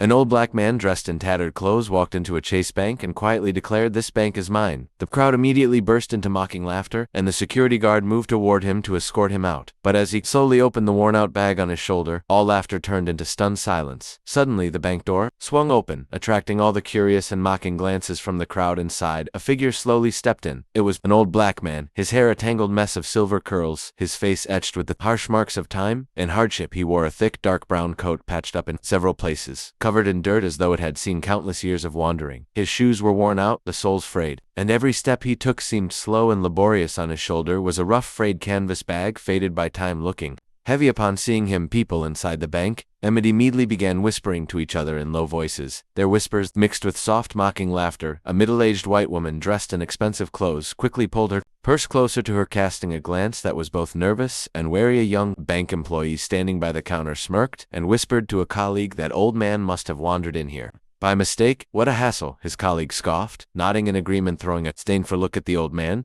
An old black man dressed in tattered clothes walked into a Chase Bank and quietly declared, "This bank is mine." The crowd immediately burst into mocking laughter, and the security guard moved toward him to escort him out. But as he slowly opened the worn-out bag on his shoulder, all laughter turned into stunned silence. Suddenly, the bank door swung open, attracting all the curious and mocking glances from the crowd inside. A figure slowly stepped in. It was an old black man, his hair a tangled mess of silver curls, his face etched with the harsh marks of time and hardship. He wore a thick, dark brown coat patched up in several places, covered in dirt as though it had seen countless years of wandering. His shoes were worn out, the soles frayed, and every step he took seemed slow and laborious. On his shoulder was a rough, frayed canvas bag, faded by time, looking heavy. Upon seeing him, people inside the bank immediately began whispering to each other in low voices. Their whispers mixed with soft, mocking laughter. A middle-aged white woman dressed in expensive clothes quickly pulled her purse closer to her, casting a glance that was both nervous and wary. A young bank employee standing by the counter smirked and whispered to a colleague, "That old man must have wandered in here by mistake. What a hassle," his colleague scoffed, nodding in agreement. Throwing a disdainful look at the old man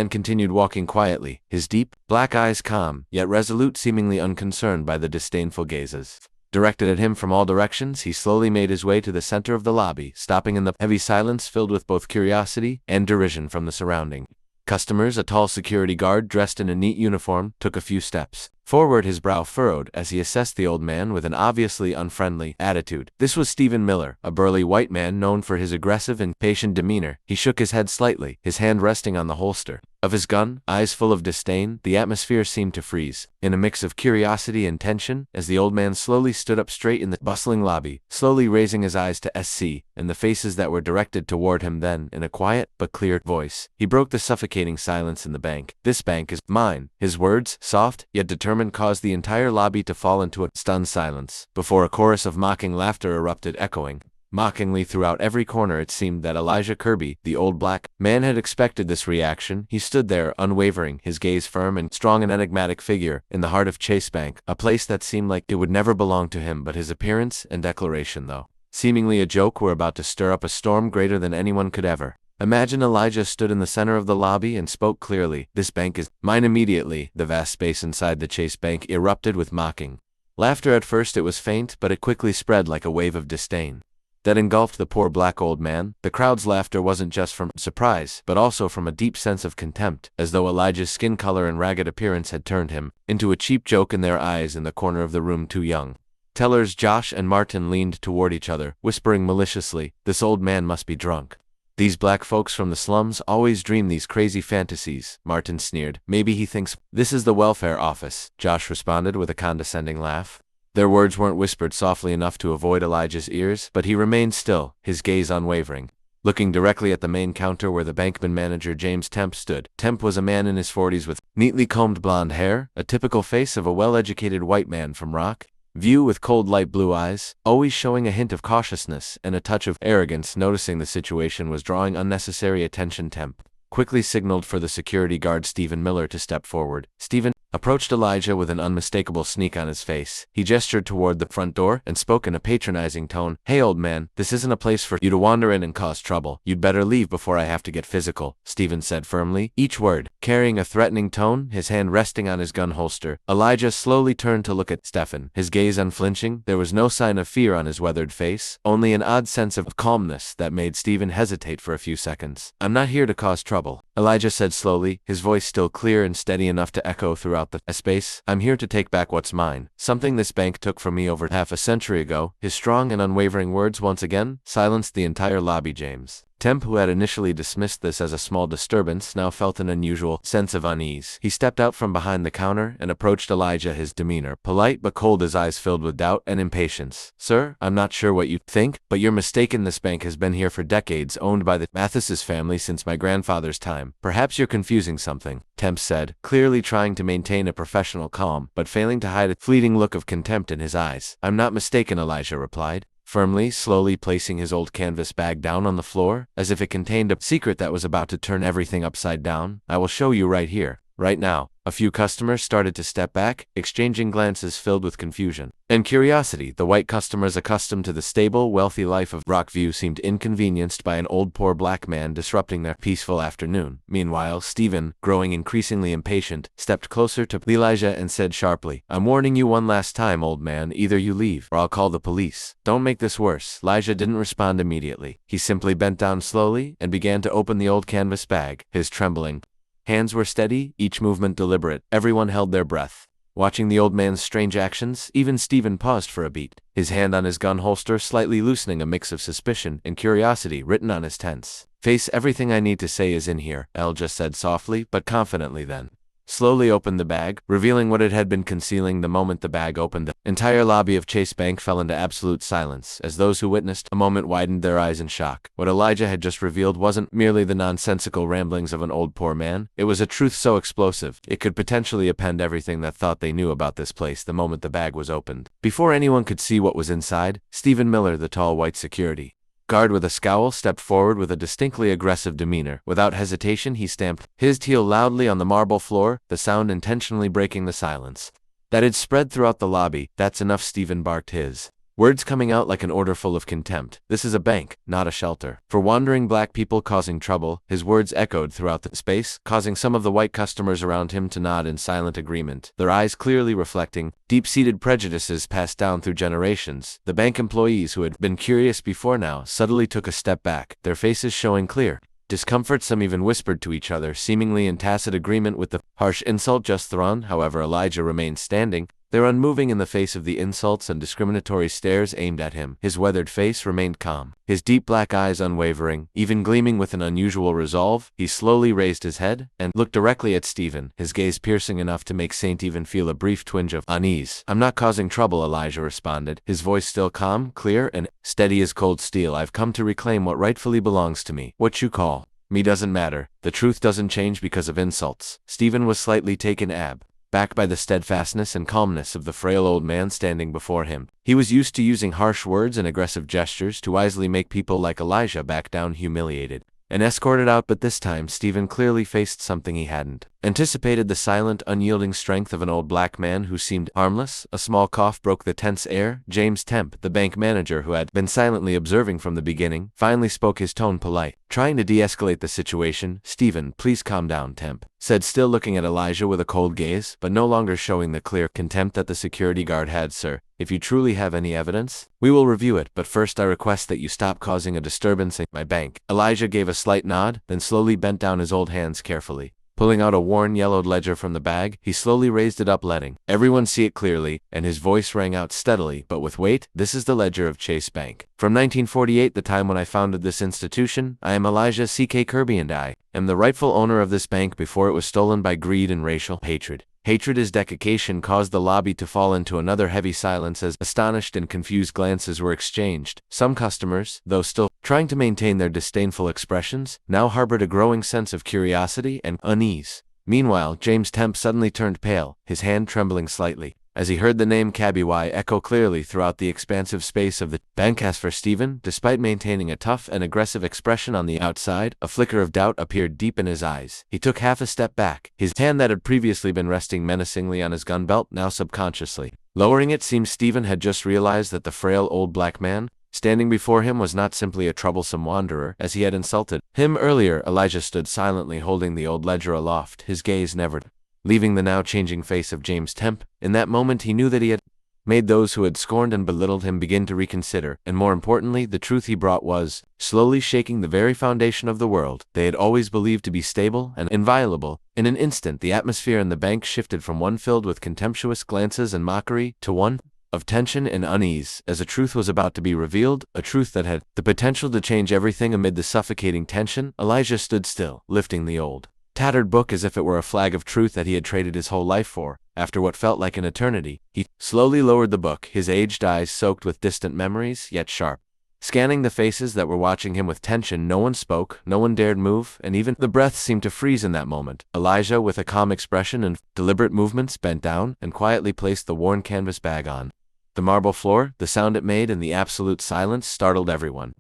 continued walking quietly, his deep, black eyes calm, yet resolute, seemingly unconcerned by the disdainful gazes directed at him from all directions. He slowly made his way to the center of the lobby, stopping in the heavy silence filled with both curiosity and derision from the surrounding customers. A tall security guard dressed in a neat uniform took a few steps forward, his brow furrowed as he assessed the old man with an obviously unfriendly attitude. This was Stephen Miller, a burly white man known for his aggressive and patient demeanor. He shook his head slightly, his hand resting on the holster of his gun, eyes full of disdain. The atmosphere seemed to freeze in a mix of curiosity and tension as the old man slowly stood up straight in the bustling lobby, slowly raising his eyes to SC and the faces that were directed toward him. Then, in a quiet but clear voice, he broke the suffocating silence in the bank. "This bank is mine." His words, soft yet determined, caused the entire lobby to fall into a stunned silence, before a chorus of mocking laughter erupted, echoing mockingly throughout every corner. It seemed that Elijah Kirby, the old black man, had expected this reaction. He stood there, unwavering, his gaze firm and strong, an enigmatic figure in the heart of Chase Bank, a place that seemed like it would never belong to him. But his appearance and declaration, though seemingly a joke, were about to stir up a storm greater than anyone could ever imagine. Elijah stood in the center of the lobby and spoke clearly, "This bank is mine." Immediately, the vast space inside the Chase Bank erupted with mocking laughter. At first it was faint, but it quickly spread like a wave of disdain that engulfed the poor black old man. The crowd's laughter wasn't just from surprise, but also from a deep sense of contempt, as though Elijah's skin color and ragged appearance had turned him into a cheap joke in their eyes. In the corner of the room, two young tellers, Josh and Martin, leaned toward each other, whispering maliciously, "This old man must be drunk. These black folks from the slums always dream these crazy fantasies," Martin sneered. "Maybe he thinks this is the welfare office," Josh responded with a condescending laugh. Their words weren't whispered softly enough to avoid Elijah's ears, but he remained still, his gaze unwavering, looking directly at the main counter where the bankman manager James Temp stood. Temp was a man in his 40s with neatly combed blonde hair, a typical face of a well-educated white man from Rock View, with cold light blue eyes, always showing a hint of cautiousness and a touch of arrogance. Noticing the situation was drawing unnecessary attention, Temp quickly signaled for the security guard Stephen Miller to step forward. Stephen approached Elijah with an unmistakable sneak on his face. He gestured toward the front door and spoke in a patronizing tone, "Hey old man, this isn't a place for you to wander in and cause trouble. You'd better leave before I have to get physical," Stephen said firmly, each word carrying a threatening tone, his hand resting on his gun holster. Elijah slowly turned to look at Stephen, his gaze unflinching. There was no sign of fear on his weathered face, only an odd sense of calmness that made Stephen hesitate for a few seconds. "I'm not here to cause trouble," Elijah said slowly, his voice still clear and steady enough to echo throughout the space. "I'm here to take back what's mine, something this bank took from me over half a century ago." His strong and unwavering words once again silenced the entire lobby. James Temp, who had initially dismissed this as a small disturbance, now felt an unusual sense of unease. He stepped out from behind the counter and approached Elijah, his demeanor polite but cold, his eyes filled with doubt and impatience. "Sir, I'm not sure what you think, but you're mistaken. This bank has been here for decades, owned by the Mathis's family since my grandfather's time. Perhaps you're confusing something," Temp said, clearly trying to maintain a professional calm, but failing to hide a fleeting look of contempt in his eyes. "I'm not mistaken," Elijah replied firmly, slowly placing his old canvas bag down on the floor, as if it contained a secret that was about to turn everything upside down. "I will show you right here, right now." A few customers started to step back, exchanging glances filled with confusion and curiosity. The white customers, accustomed to the stable, wealthy life of Rockview, seemed inconvenienced by an old poor black man disrupting their peaceful afternoon. Meanwhile, Stephen, growing increasingly impatient, stepped closer to Elijah and said sharply, "I'm warning you one last time, old man. Either you leave, or I'll call the police. Don't make this worse." Elijah didn't respond immediately. He simply bent down slowly and began to open the old canvas bag. His trembling hands were steady, each movement deliberate. Everyone held their breath. Watching the old man's strange actions, even Stephen paused for a beat, his hand on his gun holster slightly loosening, a mix of suspicion and curiosity written on his tense face. "Everything I need to say is in here," Elijah said softly but confidently, then slowly opened the bag, revealing what it had been concealing. The moment the bag opened, the entire lobby of Chase Bank fell into absolute silence, as those who witnessed a moment widened their eyes in shock. What Elijah had just revealed wasn't merely the nonsensical ramblings of an old poor man. It was a truth so explosive, it could potentially append everything that thought they knew about this place the moment the bag was opened. Before anyone could see what was inside, Stephen Miller, the tall white security guard with a scowl, stepped forward with a distinctly aggressive demeanor. Without hesitation, he stamped his heel loudly on the marble floor, the sound intentionally breaking the silence that had spread throughout the lobby. "That's enough," Stephen barked, his words coming out like an order full of contempt. "This is a bank, not a shelter for wandering black people causing trouble." His words echoed throughout the space, causing some of the white customers around him to nod in silent agreement, their eyes clearly reflecting deep-seated prejudices passed down through generations. The bank employees, who had been curious before now, suddenly took a step back, their faces showing clear discomfort. Some even whispered to each other, seemingly in tacit agreement with the harsh insult just thrown. However, Elijah remained standing, there unmoving in the face of the insults and discriminatory stares aimed at him. His weathered face remained calm, his deep black eyes unwavering, even gleaming with an unusual resolve. He slowly raised his head and looked directly at Stephen, his gaze piercing enough to make Saint even feel a brief twinge of unease. "I'm not causing trouble," Elijah responded, his voice still calm, clear, and steady as cold steel. "I've come to reclaim what rightfully belongs to me. What you call me doesn't matter. The truth doesn't change because of insults." Stephen was slightly taken aback by the steadfastness and calmness of the frail old man standing before him. He was used to using harsh words and aggressive gestures to wisely make people like Elijah back down, humiliated and escorted out, but this time Stephen clearly faced something he hadn't anticipated: the silent, unyielding strength of an old black man who seemed harmless. A small cough broke the tense air. James Temp, the bank manager who had been silently observing from the beginning, finally spoke, his tone polite, trying to de-escalate the situation. "Stephen, please calm down," Temp said, still looking at Elijah with a cold gaze, but no longer showing the clear contempt that the security guard had. "Sir, if you truly have any evidence, we will review it, but first I request that you stop causing a disturbance in my bank." Elijah gave a slight nod, then slowly bent down his old hands carefully. Pulling out a worn, yellowed ledger from the bag, he slowly raised it up, letting everyone see it clearly, and his voice rang out steadily but with weight. "This is the ledger of Chase Bank from 1948, the time when I founded this institution. I am Elijah C.K. Kirby, and I am the rightful owner of this bank before it was stolen by greed and racial hatred." His dedication caused the lobby to fall into another heavy silence as astonished and confused glances were exchanged. Some customers, though still trying to maintain their disdainful expressions, now harbored a growing sense of curiosity and unease. Meanwhile, James Temp suddenly turned pale, his hand trembling slightly, as he heard the name Kabiwai echo clearly throughout the expansive space of the bank. As for Stephen, despite maintaining a tough and aggressive expression on the outside, a flicker of doubt appeared deep in his eyes. He took half a step back, his hand that had previously been resting menacingly on his gun belt now subconsciously lowering it. Seemed Stephen had just realized that the frail old black man standing before him was not simply a troublesome wanderer, as he had insulted him earlier. Elijah stood silently holding the old ledger aloft, his gaze never leaving the now changing face of James Temp. In that moment he knew that he had made those who had scorned and belittled him begin to reconsider, and more importantly, the truth he brought was slowly shaking the very foundation of the world they had always believed to be stable and inviolable. In an instant, the atmosphere in the bank shifted from one filled with contemptuous glances and mockery to one of tension and unease, as a truth was about to be revealed, a truth that had the potential to change everything. Amid the suffocating tension, Elijah stood still, lifting the old tattered book as if it were a flag of truth that he had traded his whole life for. After what felt like an eternity, he slowly lowered the book, his aged eyes soaked with distant memories, yet sharp. Scanning the faces that were watching him with tension, no one spoke, no one dared move, and even the breath seemed to freeze in that moment. Elijah, with a calm expression and deliberate movements, bent down and quietly placed the worn canvas bag on the marble floor. The sound it made in the absolute silence startled everyone.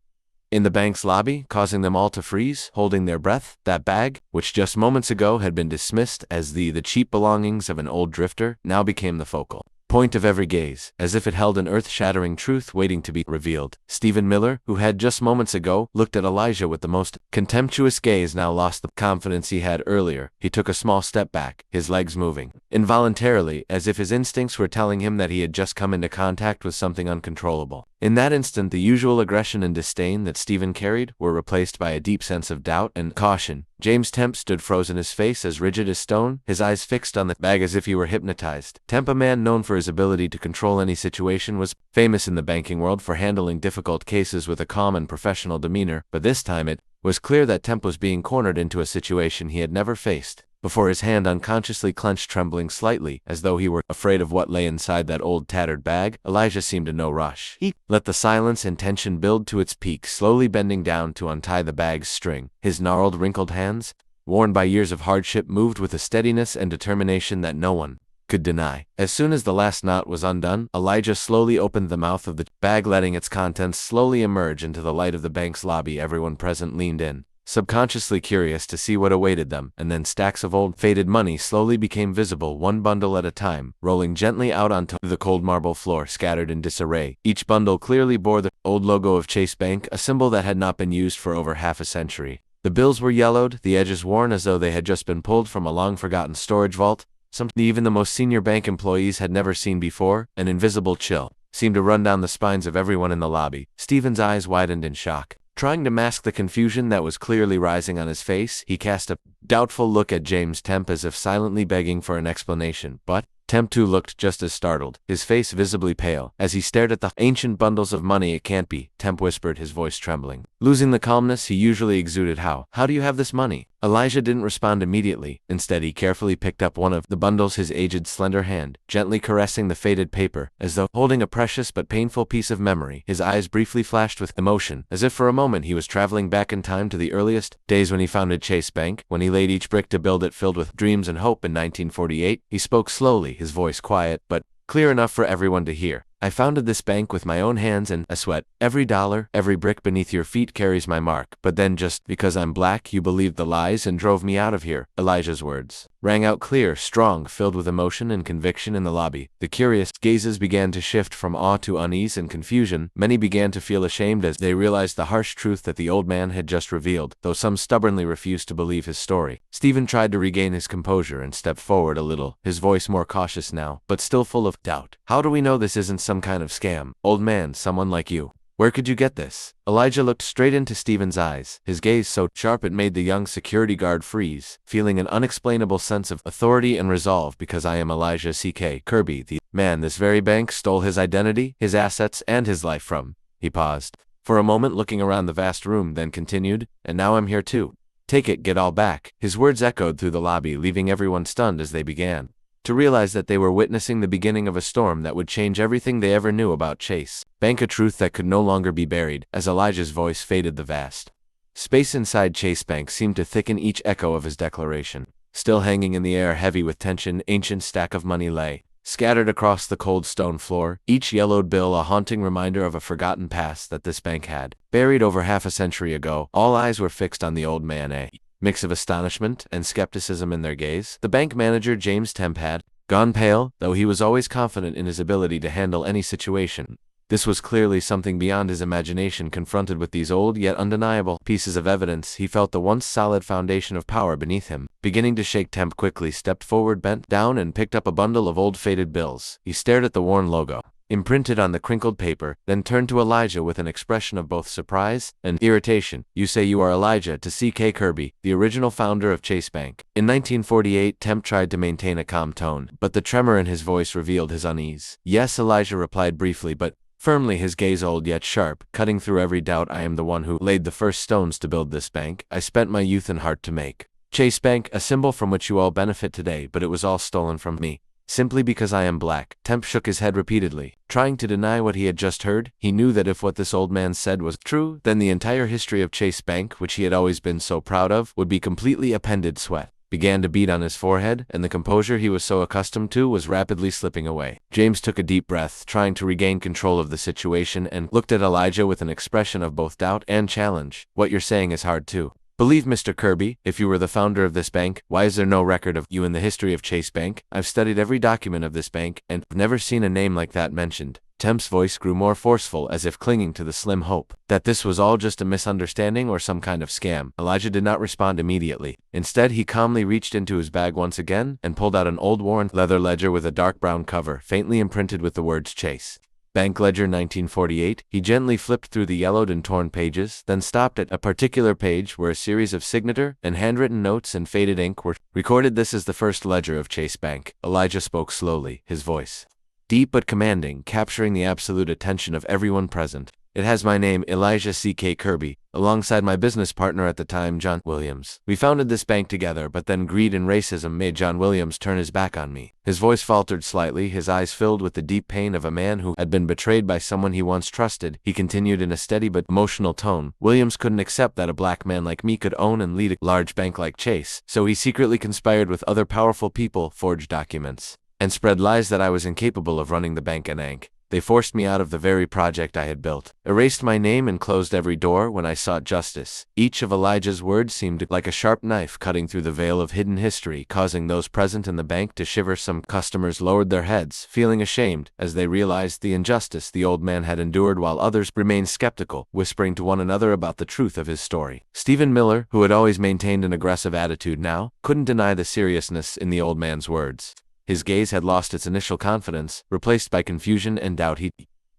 in the bank's lobby, causing them all to freeze, holding their breath. That bag, which just moments ago had been dismissed as the cheap belongings of an old drifter, now became the focal point of every gaze, as if it held an earth-shattering truth waiting to be revealed. Stephen Miller, who had just moments ago looked at Elijah with the most contemptuous gaze, now lost the confidence he had earlier. He took a small step back, his legs moving involuntarily, as if his instincts were telling him that he had just come into contact with something uncontrollable. In that instant, the usual aggression and disdain that Stephen carried were replaced by a deep sense of doubt and caution. James Temp stood frozen, his face as rigid as stone, his eyes fixed on the bag as if he were hypnotized. Temp, a man known for his ability to control any situation, was famous in the banking world for handling difficult cases with a calm and professional demeanor, but this time it was clear that Temp was being cornered into a situation he had never faced. Before his hand unconsciously clenched, trembling slightly, as though he were afraid of what lay inside that old tattered bag, Elijah seemed in no rush. He let the silence and tension build to its peak, slowly bending down to untie the bag's string. His gnarled, wrinkled hands, worn by years of hardship, moved with a steadiness and determination that no one could deny. As soon as the last knot was undone, Elijah slowly opened the mouth of the bag, letting its contents slowly emerge into the light of the bank's lobby. Everyone present leaned in, subconsciously curious to see what awaited them, and then stacks of old, faded money slowly became visible, one bundle at a time, rolling gently out onto the cold marble floor, scattered in disarray. Each bundle clearly bore the old logo of Chase Bank, a symbol that had not been used for over half a century. The bills were yellowed, the edges worn as though they had just been pulled from a long-forgotten storage vault, something even the most senior bank employees had never seen before. An invisible chill seemed to run down the spines of everyone in the lobby. Stephen's eyes widened in shock. Trying to mask the confusion that was clearly rising on his face, he cast a doubtful look at James Temp, as if silently begging for an explanation, but Temp too looked just as startled, his face visibly pale. As he stared at the ancient bundles of money, "It can't be," Temp whispered, his voice trembling. Losing the calmness he usually exuded. How do you have this money?" Elijah didn't respond immediately. Instead, he carefully picked up one of the bundles, his aged, slender hand gently caressing the faded paper, as though holding a precious but painful piece of memory. His eyes briefly flashed with emotion, as if for a moment he was traveling back in time to the earliest days when he founded Chase Bank, when he laid each brick to build it, filled with dreams and hope. In 1948, he spoke slowly, his voice quiet, but clear enough for everyone to hear. "I founded this bank with my own hands and a sweat. Every dollar, every brick beneath your feet carries my mark. But then, just because I'm black, you believed the lies and drove me out of here." Elijah's words rang out clear, strong, filled with emotion and conviction. In the lobby, the curious gazes began to shift from awe to unease and confusion. Many began to feel ashamed as they realized the harsh truth that the old man had just revealed, though some stubbornly refused to believe his story. Stephen tried to regain his composure and stepped forward a little, his voice more cautious now, but still full of doubt. "How do we know this isn't some kind of scam? Old man, someone like you. Where could you get this?" Elijah looked straight into Stephen's eyes, his gaze so sharp it made the young security guard freeze, feeling an unexplainable sense of authority and resolve. "Because I am Elijah C.K. Kirby, the man this very bank stole his identity, his assets, and his life from." He paused for a moment, looking around the vast room, then continued, "And now I'm here too. Take it, get all back." His words echoed through the lobby, leaving everyone stunned as they began to realize that they were witnessing the beginning of a storm that would change everything they ever knew about Chase Bank, a truth that could no longer be buried. As Elijah's voice faded, the vast space inside Chase Bank seemed to thicken each echo of his declaration. Still hanging in the air, heavy with tension, ancient stack of money lay scattered across the cold stone floor, each yellowed bill a haunting reminder of a forgotten past that this bank had buried over half a century ago. All eyes were fixed on the old man, a mix of astonishment and skepticism in their gaze. The bank manager, James Temp, had gone pale, though he was always confident in his ability to handle any situation. This was clearly something beyond his imagination. Confronted with these old yet undeniable pieces of evidence, he felt the once solid foundation of power beneath him beginning to shake. Temp quickly stepped forward, bent down, and picked up a bundle of old faded bills. He stared at the worn logo imprinted on the crinkled paper, then turned to Elijah with an expression of both surprise and irritation. "You say you are Elijah to C.K. Kirby, the original founder of Chase Bank?" In 1948, Temp tried to maintain a calm tone, but the tremor in his voice revealed his unease. "Yes," Elijah replied briefly but firmly, his gaze old yet sharp, cutting through every doubt. "I am the one who laid the first stones to build this bank. I spent my youth and heart to make Chase Bank, a symbol from which you all benefit today, but it was all stolen from me. Simply because I am black." Temp shook his head repeatedly, trying to deny what he had just heard. He knew that if what this old man said was true, then the entire history of Chase Bank, which he had always been so proud of, would be completely appended. Sweat began to beat on his forehead, and the composure he was so accustomed to was rapidly slipping away. James took a deep breath, trying to regain control of the situation, and looked at Elijah with an expression of both doubt and challenge. "What you're saying is hard to believe, Mr. Kirby. If you were the founder of this bank, why is there no record of you in the history of Chase Bank? I've studied every document of this bank, and never seen a name like that mentioned." Temp's voice grew more forceful, as if clinging to the slim hope that this was all just a misunderstanding or some kind of scam. Elijah did not respond immediately. Instead, he calmly reached into his bag once again and pulled out an old worn leather ledger with a dark brown cover, faintly imprinted with the words Chase Bank Ledger 1948. He gently flipped through the yellowed and torn pages, then stopped at a particular page where a series of signature and handwritten notes in faded ink were recorded. "This is the first ledger of Chase Bank." Elijah spoke slowly, his voice deep but commanding, capturing the absolute attention of everyone present. "It has my name, Elijah C.K. Kirby, alongside my business partner at the time, John Williams. We founded this bank together, but then greed and racism made John Williams turn his back on me." His voice faltered slightly, his eyes filled with the deep pain of a man who had been betrayed by someone he once trusted. He continued in a steady but emotional tone, "Williams couldn't accept that a black man like me could own and lead a large bank like Chase, so he secretly conspired with other powerful people, forged documents, and spread lies that I was incapable of running the bank and Ank. They forced me out of the very project I had built, erased my name and closed every door when I sought justice." Each of Elijah's words seemed like a sharp knife cutting through the veil of hidden history, causing those present in the bank to shiver. Some customers lowered their heads, feeling ashamed, as they realized the injustice the old man had endured, while others remained skeptical, whispering to one another about the truth of his story. Stephen Miller, who had always maintained an aggressive attitude, now couldn't deny the seriousness in the old man's words. His gaze had lost its initial confidence, replaced by confusion and doubt. He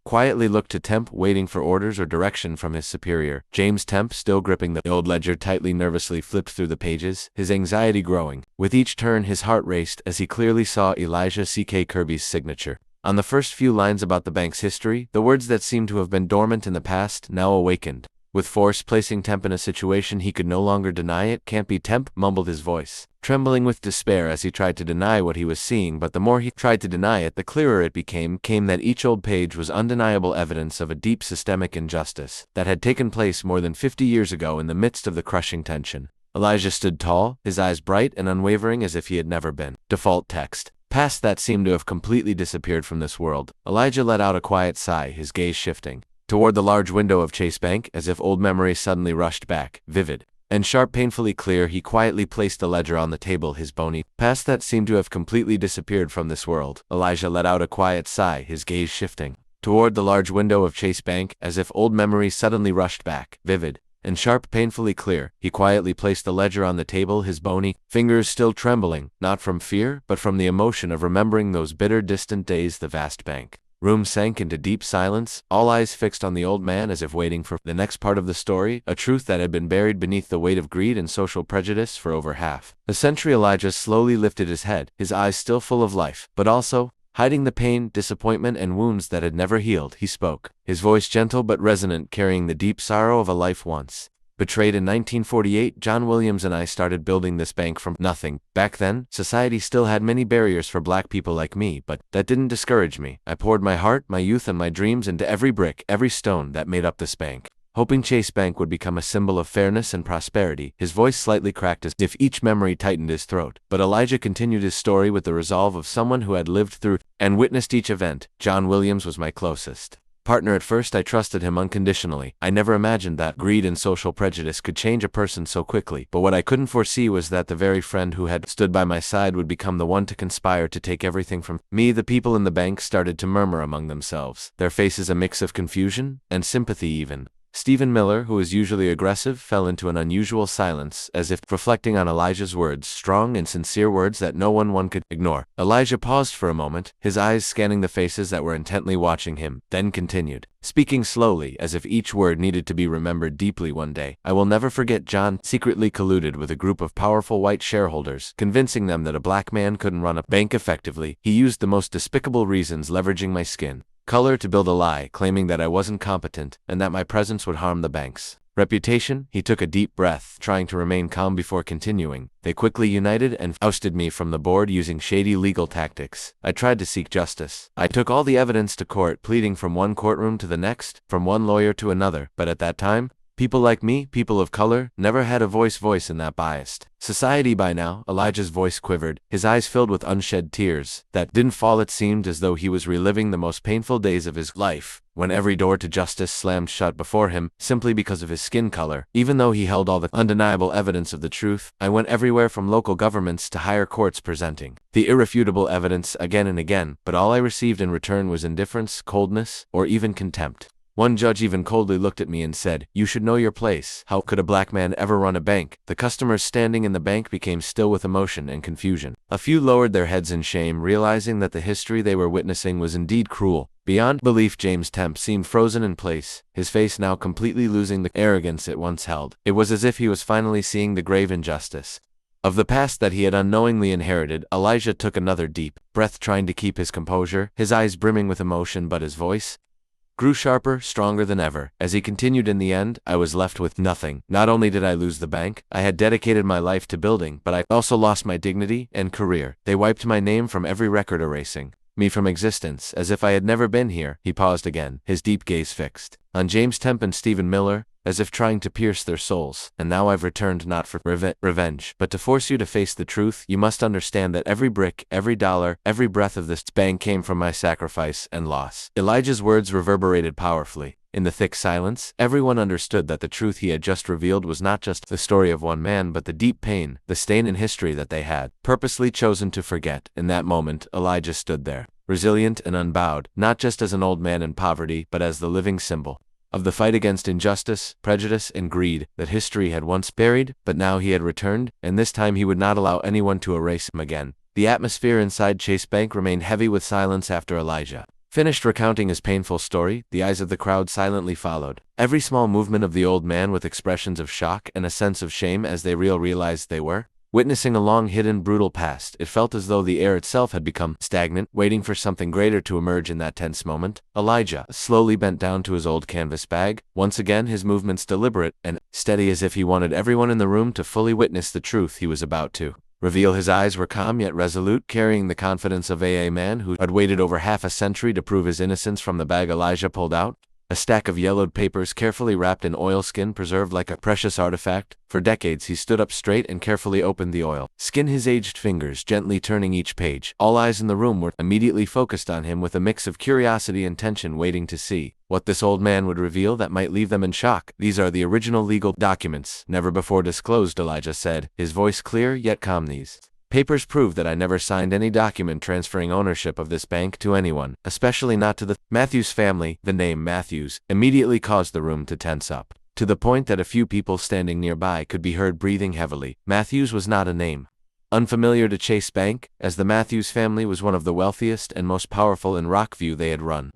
quietly looked to Temp, waiting for orders or direction from his superior. James Temp, still gripping the old ledger tightly, nervously flipped through the pages, his anxiety growing. With each turn, his heart raced as he clearly saw Elijah C.K. Kirby's signature on the first few lines about the bank's history, the words that seemed to have been dormant in the past now awakened with force, placing Temp in a situation he could no longer deny. "It can't be." Temp mumbled, his voice trembling with despair as he tried to deny what he was seeing, but the more he tried to deny it, the clearer it became that each old page was undeniable evidence of a deep systemic injustice that had taken place more than 50 years ago in the midst of the crushing tension. Elijah stood tall, his eyes bright and unwavering as if he had never been. Default text. Past that seemed to have completely disappeared from this world. Elijah let out a quiet sigh, his gaze shifting toward the large window of Chase Bank, as if old memories suddenly rushed back, vivid and sharp, painfully clear. He quietly placed the ledger on the table, his bony past that seemed to have completely disappeared from this world. Elijah let out a quiet sigh, his gaze shifting toward the large window of Chase Bank, as if old memories suddenly rushed back, vivid and sharp, painfully clear. He quietly placed the ledger on the table, his bony fingers still trembling, not from fear, but from the emotion of remembering those bitter, distant days. The vast bank room sank into deep silence, all eyes fixed on the old man as if waiting for the next part of the story, a truth that had been buried beneath the weight of greed and social prejudice for over half a century. Elijah slowly lifted his head, his eyes still full of life, but also hiding the pain, disappointment, and wounds that had never healed. He spoke, his voice gentle but resonant, carrying the deep sorrow of a life once betrayed. "In 1948, John Williams and I started building this bank from nothing. Back then, society still had many barriers for black people like me, but that didn't discourage me. I poured my heart, my youth, and my dreams into every brick, every stone that made up this bank, hoping Chase Bank would become a symbol of fairness and prosperity." His voice slightly cracked as if each memory tightened his throat, but Elijah continued his story with the resolve of someone who had lived through and witnessed each event. "John Williams was my closest partner. At first, I trusted him unconditionally. I never imagined that greed and social prejudice could change a person so quickly, but what I couldn't foresee was that the very friend who had stood by my side would become the one to conspire to take everything from me." The people in the bank started to murmur among themselves, their faces a mix of confusion and sympathy even. Stephen Miller, who was usually aggressive, fell into an unusual silence, as if reflecting on Elijah's words, strong and sincere words that no one could ignore. Elijah paused for a moment, his eyes scanning the faces that were intently watching him, then continued, speaking slowly, as if each word needed to be remembered deeply. "One day, I will never forget, John secretly colluded with a group of powerful white shareholders, convincing them that a black man couldn't run a bank effectively. He used the most despicable reasons, leveraging my skin color to build a lie, claiming that I wasn't competent and that my presence would harm the bank's reputation." He took a deep breath, trying to remain calm before continuing. "They quickly united and ousted me from the board using shady legal tactics. I tried to seek justice. I took all the evidence to court, pleading from one courtroom to the next, from one lawyer to another, but at that time, People like me, people of color, never had a voice in that biased society by now. Elijah's voice quivered, his eyes filled with unshed tears that didn't fall. It seemed as though he was reliving the most painful days of his life, when every door to justice slammed shut before him, simply because of his skin color. Even though he held all the undeniable evidence of the truth, I went everywhere from local governments to higher courts presenting the irrefutable evidence again and again, but all I received in return was indifference, coldness, or even contempt. One judge even coldly looked at me and said, "You should know your place. How could a black man ever run a bank?" The customers standing in the bank became still with emotion and confusion. A few lowered their heads in shame, realizing that the history they were witnessing was indeed cruel. Beyond belief, James Temp seemed frozen in place, his face now completely losing the arrogance it once held. It was as if he was finally seeing the grave injustice of the past that he had unknowingly inherited. Elijah took another deep breath, trying to keep his composure, his eyes brimming with emotion, but his voice grew sharper, stronger than ever. As he continued, "In the end, I was left with nothing. Not only did I lose the bank I had dedicated my life to building, but I also lost my dignity and career. They wiped my name from every record, erasing me from existence, as if I had never been here." He paused again, his deep gaze fixed on James Temp and Stephen Miller, as if trying to pierce their souls. "And now I've returned not for revenge, but to force you to face the truth. You must understand that every brick, every dollar, every breath of this bank came from my sacrifice and loss." Elijah's words reverberated powerfully. In the thick silence, everyone understood that the truth he had just revealed was not just the story of one man, but the deep pain, the stain in history that they had purposely chosen to forget. In that moment, Elijah stood there, resilient and unbowed, not just as an old man in poverty, but as the living symbol of the fight against injustice, prejudice, and greed that history had once buried. But now he had returned, and this time he would not allow anyone to erase him again. The atmosphere inside Chase Bank remained heavy with silence after Elijah finished recounting his painful story. The eyes of the crowd silently followed every small movement of the old man with expressions of shock and a sense of shame, as they realized they were witnessing a long-hidden, brutal past. It felt as though the air itself had become stagnant, waiting for something greater to emerge. In that tense moment, Elijah slowly bent down to his old canvas bag, once again his movements deliberate and steady, as if he wanted everyone in the room to fully witness the truth he was about to reveal. His eyes were calm yet resolute, carrying the confidence of a man who had waited over half a century to prove his innocence. From the bag Elijah pulled out a stack of yellowed papers carefully wrapped in oilskin, preserved like a precious artifact. For decades he stood up straight and carefully opened the oil skin, his aged fingers gently turning each page. All eyes in the room were immediately focused on him, with a mix of curiosity and tension, waiting to see what this old man would reveal that might leave them in shock. "These are the original legal documents, never before disclosed," Elijah said, his voice clear yet calm. "These papers prove that I never signed any document transferring ownership of this bank to anyone, especially not to the Matthews family." The name Matthews immediately caused the room to tense up, to the point that a few people standing nearby could be heard breathing heavily. Matthews was not a name unfamiliar to Chase Bank, as the Matthews family was one of the wealthiest and most powerful in Rockview. They had run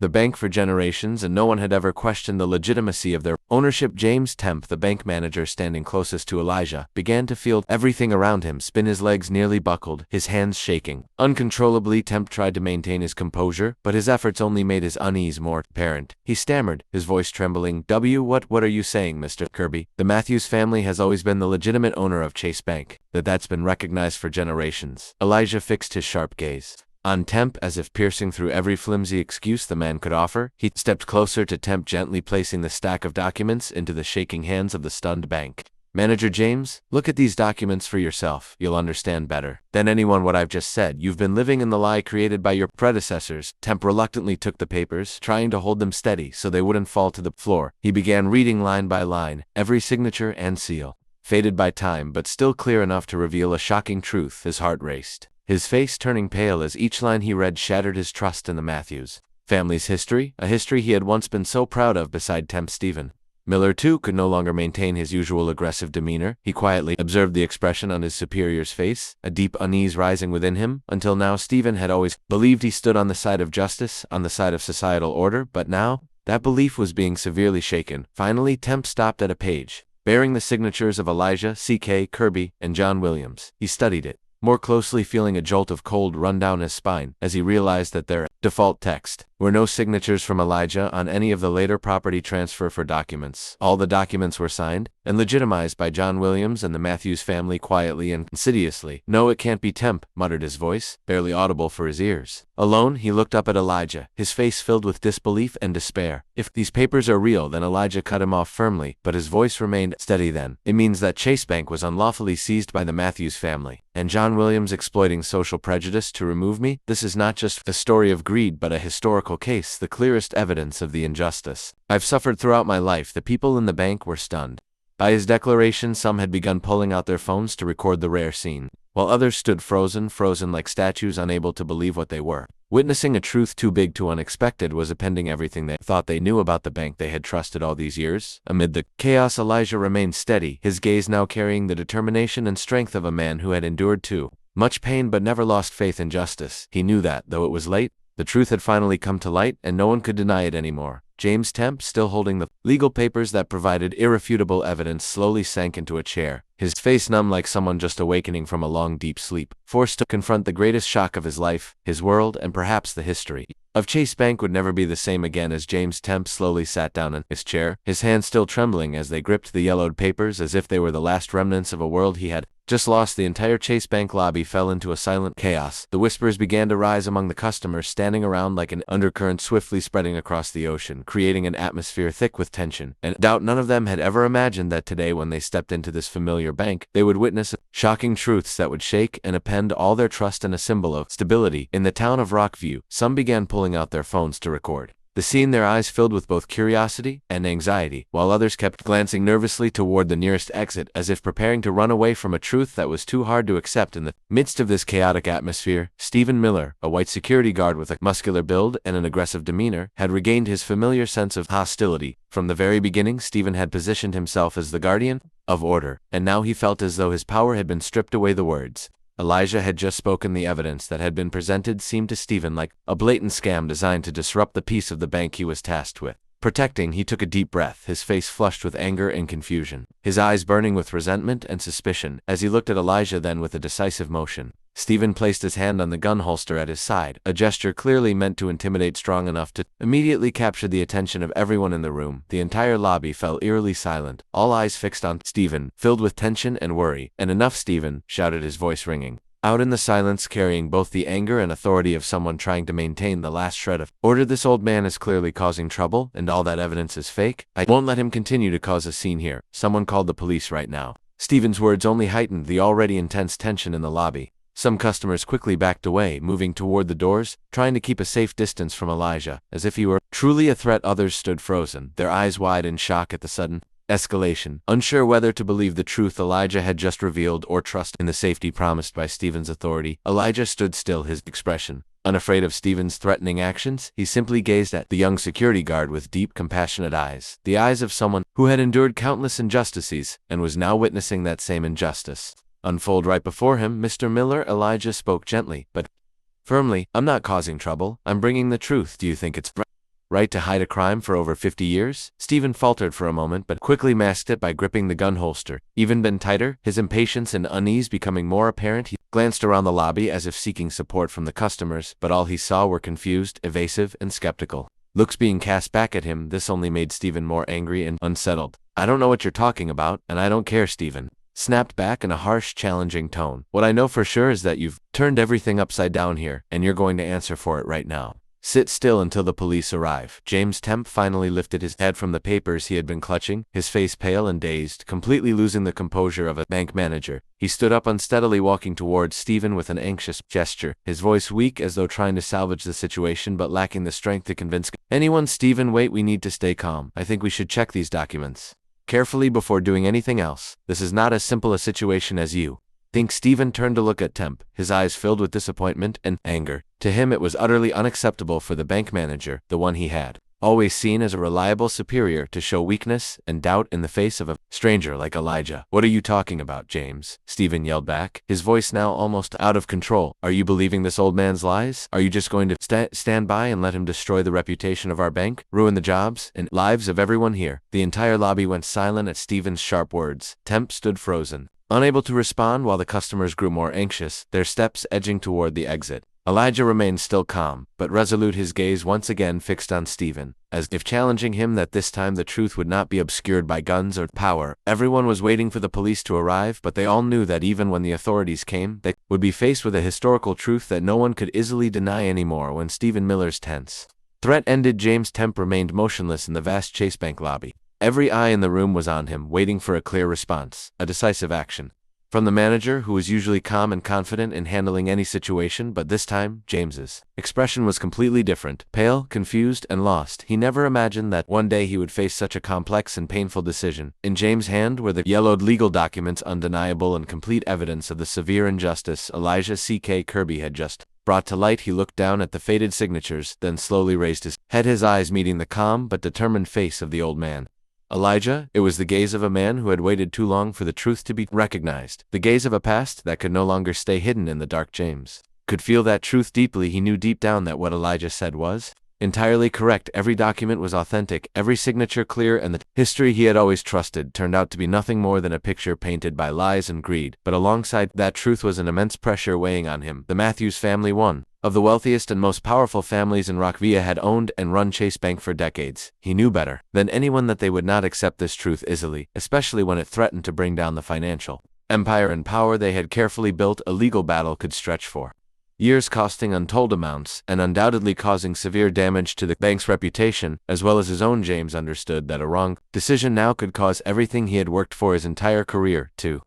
the bank for generations, and no one had ever questioned the legitimacy of their ownership. James Temp, the bank manager standing closest to Elijah, began to feel everything around him spin. His legs nearly buckled, his hands shaking uncontrollably. Temp tried to maintain his composure, but his efforts only made his unease more apparent. He stammered, his voice trembling, What are you saying, Mr. Kirby? The Matthews family has always been the legitimate owner of Chase Bank. That's been recognized for generations." Elijah fixed his sharp gaze on Temp, as if piercing through every flimsy excuse the man could offer. He stepped closer to Temp, gently placing the stack of documents into the shaking hands of the stunned bank manager. "James, look at these documents for yourself. You'll understand better than anyone what I've just said. You've been living in the lie created by your predecessors." Temp reluctantly took the papers, trying to hold them steady so they wouldn't fall to the floor. He began reading line by line, every signature and seal faded by time, but still clear enough to reveal a shocking truth. His heart raced, his face turning pale as each line he read shattered his trust in the Matthews family's history, a history he had once been so proud of. Beside Temp, Stephen Miller too could no longer maintain his usual aggressive demeanor. He quietly observed the expression on his superior's face, a deep unease rising within him. Until now, Stephen had always believed he stood on the side of justice, on the side of societal order, but now that belief was being severely shaken. Finally, Temp stopped at a page bearing the signatures of Elijah C.K. Kirby and John Williams. He studied it more closely, feeling a jolt of cold run down his spine as he realized that their default text were no signatures from Elijah on any of the later property transfer for documents. All the documents were signed and legitimized by John Williams and the Matthews family quietly and insidiously. "No, it can't be Temp," muttered his voice, barely audible for his ears. Alone, he looked up at Elijah, his face filled with disbelief and despair. "If these papers are real," then Elijah cut him off firmly, but his voice remained steady. "Then it means that Chase Bank was unlawfully seized by the Matthews family, and John Williams exploiting social prejudice to remove me. This is not just a story of greed but a historical case, the clearest evidence of the injustice I've suffered throughout my life." The people in the bank were stunned. By his declaration, some had begun pulling out their phones to record the rare scene, while others stood frozen like statues, unable to believe what they were witnessing. A truth too big, too unexpected, was appending everything they thought they knew about the bank they had trusted all these years. Amid the chaos, Elijah remained steady, his gaze now carrying the determination and strength of a man who had endured too much pain but never lost faith in justice. He knew that, though it was late, the truth had finally come to light, and no one could deny it anymore. James Temp, still holding the legal papers that provided irrefutable evidence, slowly sank into a chair, his face numb like someone just awakening from a long, deep sleep, forced to confront the greatest shock of his life, his world, and perhaps the history of Chase Bank would never be the same again. As James Temp slowly sat down in his chair, his hands still trembling as they gripped the yellowed papers as if they were the last remnants of a world he had just lost, the entire Chase Bank lobby fell into a silent chaos. The whispers began to rise among the customers standing around like an undercurrent swiftly spreading across the ocean, creating an atmosphere thick with tension and doubt. None of them had ever imagined that today, when they stepped into this familiar bank, they would witness shocking truths that would shake and upend all their trust and a symbol of stability. In the town of Rockview, some began pulling out their phones to record the scene, their eyes filled with both curiosity and anxiety, while others kept glancing nervously toward the nearest exit as if preparing to run away from a truth that was too hard to accept. In the midst of this chaotic atmosphere, Stephen Miller, a white security guard with a muscular build and an aggressive demeanor, had regained his familiar sense of hostility. From the very beginning, Stephen had positioned himself as the guardian of order, and now he felt as though his power had been stripped away. The words Elijah had just spoken, the evidence that had been presented, seemed to Stephen like a blatant scam designed to disrupt the peace of the bank he was tasked with protecting. He took a deep breath, his face flushed with anger and confusion, his eyes burning with resentment and suspicion, as he looked at Elijah. Then, with a decisive motion, Stephen placed his hand on the gun holster at his side, a gesture clearly meant to intimidate, strong enough to immediately capture the attention of everyone in the room. The entire lobby fell eerily silent, all eyes fixed on Stephen, filled with tension and worry. "And enough, Stephen," shouted his voice, ringing out in the silence, carrying both the anger and authority of someone trying to maintain the last shred of order. "This old man is clearly causing trouble, and all that evidence is fake. I won't let him continue to cause a scene here. Someone called the police right now." Stephen's words only heightened the already intense tension in the lobby. Some customers quickly backed away, moving toward the doors, trying to keep a safe distance from Elijah, as if he were truly a threat. Others stood frozen, their eyes wide in shock at the sudden escalation, unsure whether to believe the truth Elijah had just revealed or trust in the safety promised by Stephen's authority. Elijah stood still, his expression unafraid of Stephen's threatening actions. He simply gazed at the young security guard with deep, compassionate eyes, the eyes of someone who had endured countless injustices and was now witnessing that same injustice unfold right before him. "Mr. Miller," Elijah spoke gently but firmly, "I'm not causing trouble. I'm bringing the truth. Do you think it's right to hide a crime for over 50 years? Stephen faltered for a moment but quickly masked it by gripping the gun holster even been tighter, his impatience and unease becoming more apparent. He glanced around the lobby as if seeking support from the customers, but all he saw were confused, evasive, and skeptical looks being cast back at him. This only made Stephen more angry and unsettled. "I don't know what you're talking about, and I don't care," Stephen snapped back in a harsh, challenging tone. "What I know for sure is that you've turned everything upside down here, and you're going to answer for it right now. Sit still until the police arrive." James Temp finally lifted his head from the papers he had been clutching, his face pale and dazed, completely losing the composure of a bank manager. He stood up unsteadily, walking towards Stephen with an anxious gesture, his voice weak as though trying to salvage the situation but lacking the strength to convince anyone. "Stephen, wait, we need to stay calm. I think we should check these documents carefully before doing anything else. This is not as simple a situation as you think." Stephen turned to look at Temp, his eyes filled with disappointment and anger. To him it was utterly unacceptable for the bank manager, the one he had always seen as a reliable superior, to show weakness and doubt in the face of a stranger like Elijah. "What are you talking about, James?" Stephen yelled back, his voice now almost out of control. "Are you believing this old man's lies? Are you just going to stand by and let him destroy the reputation of our bank, ruin the jobs and lives of everyone here?" The entire lobby went silent at Stephen's sharp words. Temp stood frozen, unable to respond, while the customers grew more anxious, their steps edging toward the exit. Elijah remained still calm, but resolute, his gaze once again fixed on Stephen, as if challenging him that this time the truth would not be obscured by guns or power. Everyone was waiting for the police to arrive, but they all knew that even when the authorities came, they would be faced with a historical truth that no one could easily deny anymore. When Stephen Miller's tense threat ended, James Temp remained motionless in the vast Chase Bank lobby. Every eye in the room was on him, waiting for a clear response, a decisive action from the manager, who was usually calm and confident in handling any situation, but this time, James's expression was completely different. Pale, confused, and lost. He never imagined that one day he would face such a complex and painful decision. In James' hand were the yellowed legal documents, undeniable and complete evidence of the severe injustice Elijah C.K. Kirby had just brought to light. He looked down at the faded signatures, then slowly raised his head, his eyes meeting the calm but determined face of the old man. Elijah, it was the gaze of a man who had waited too long for the truth to be recognized, the gaze of a past that could no longer stay hidden in the dark. James could feel that truth deeply. He knew deep down that what Elijah said was entirely correct. Every document was authentic, every signature clear, and the history he had always trusted turned out to be nothing more than a picture painted by lies and greed. But alongside that truth was an immense pressure weighing on him. The Matthews family, one of the wealthiest and most powerful families in Rockville, had owned and run Chase Bank for decades. He knew better than anyone that they would not accept this truth easily, especially when it threatened to bring down the financial empire and power they had carefully built. A legal battle could stretch for years, costing untold amounts, and undoubtedly causing severe damage to the bank's reputation, as well as his own. James understood that a wrong decision now could cause everything he had worked for his entire career to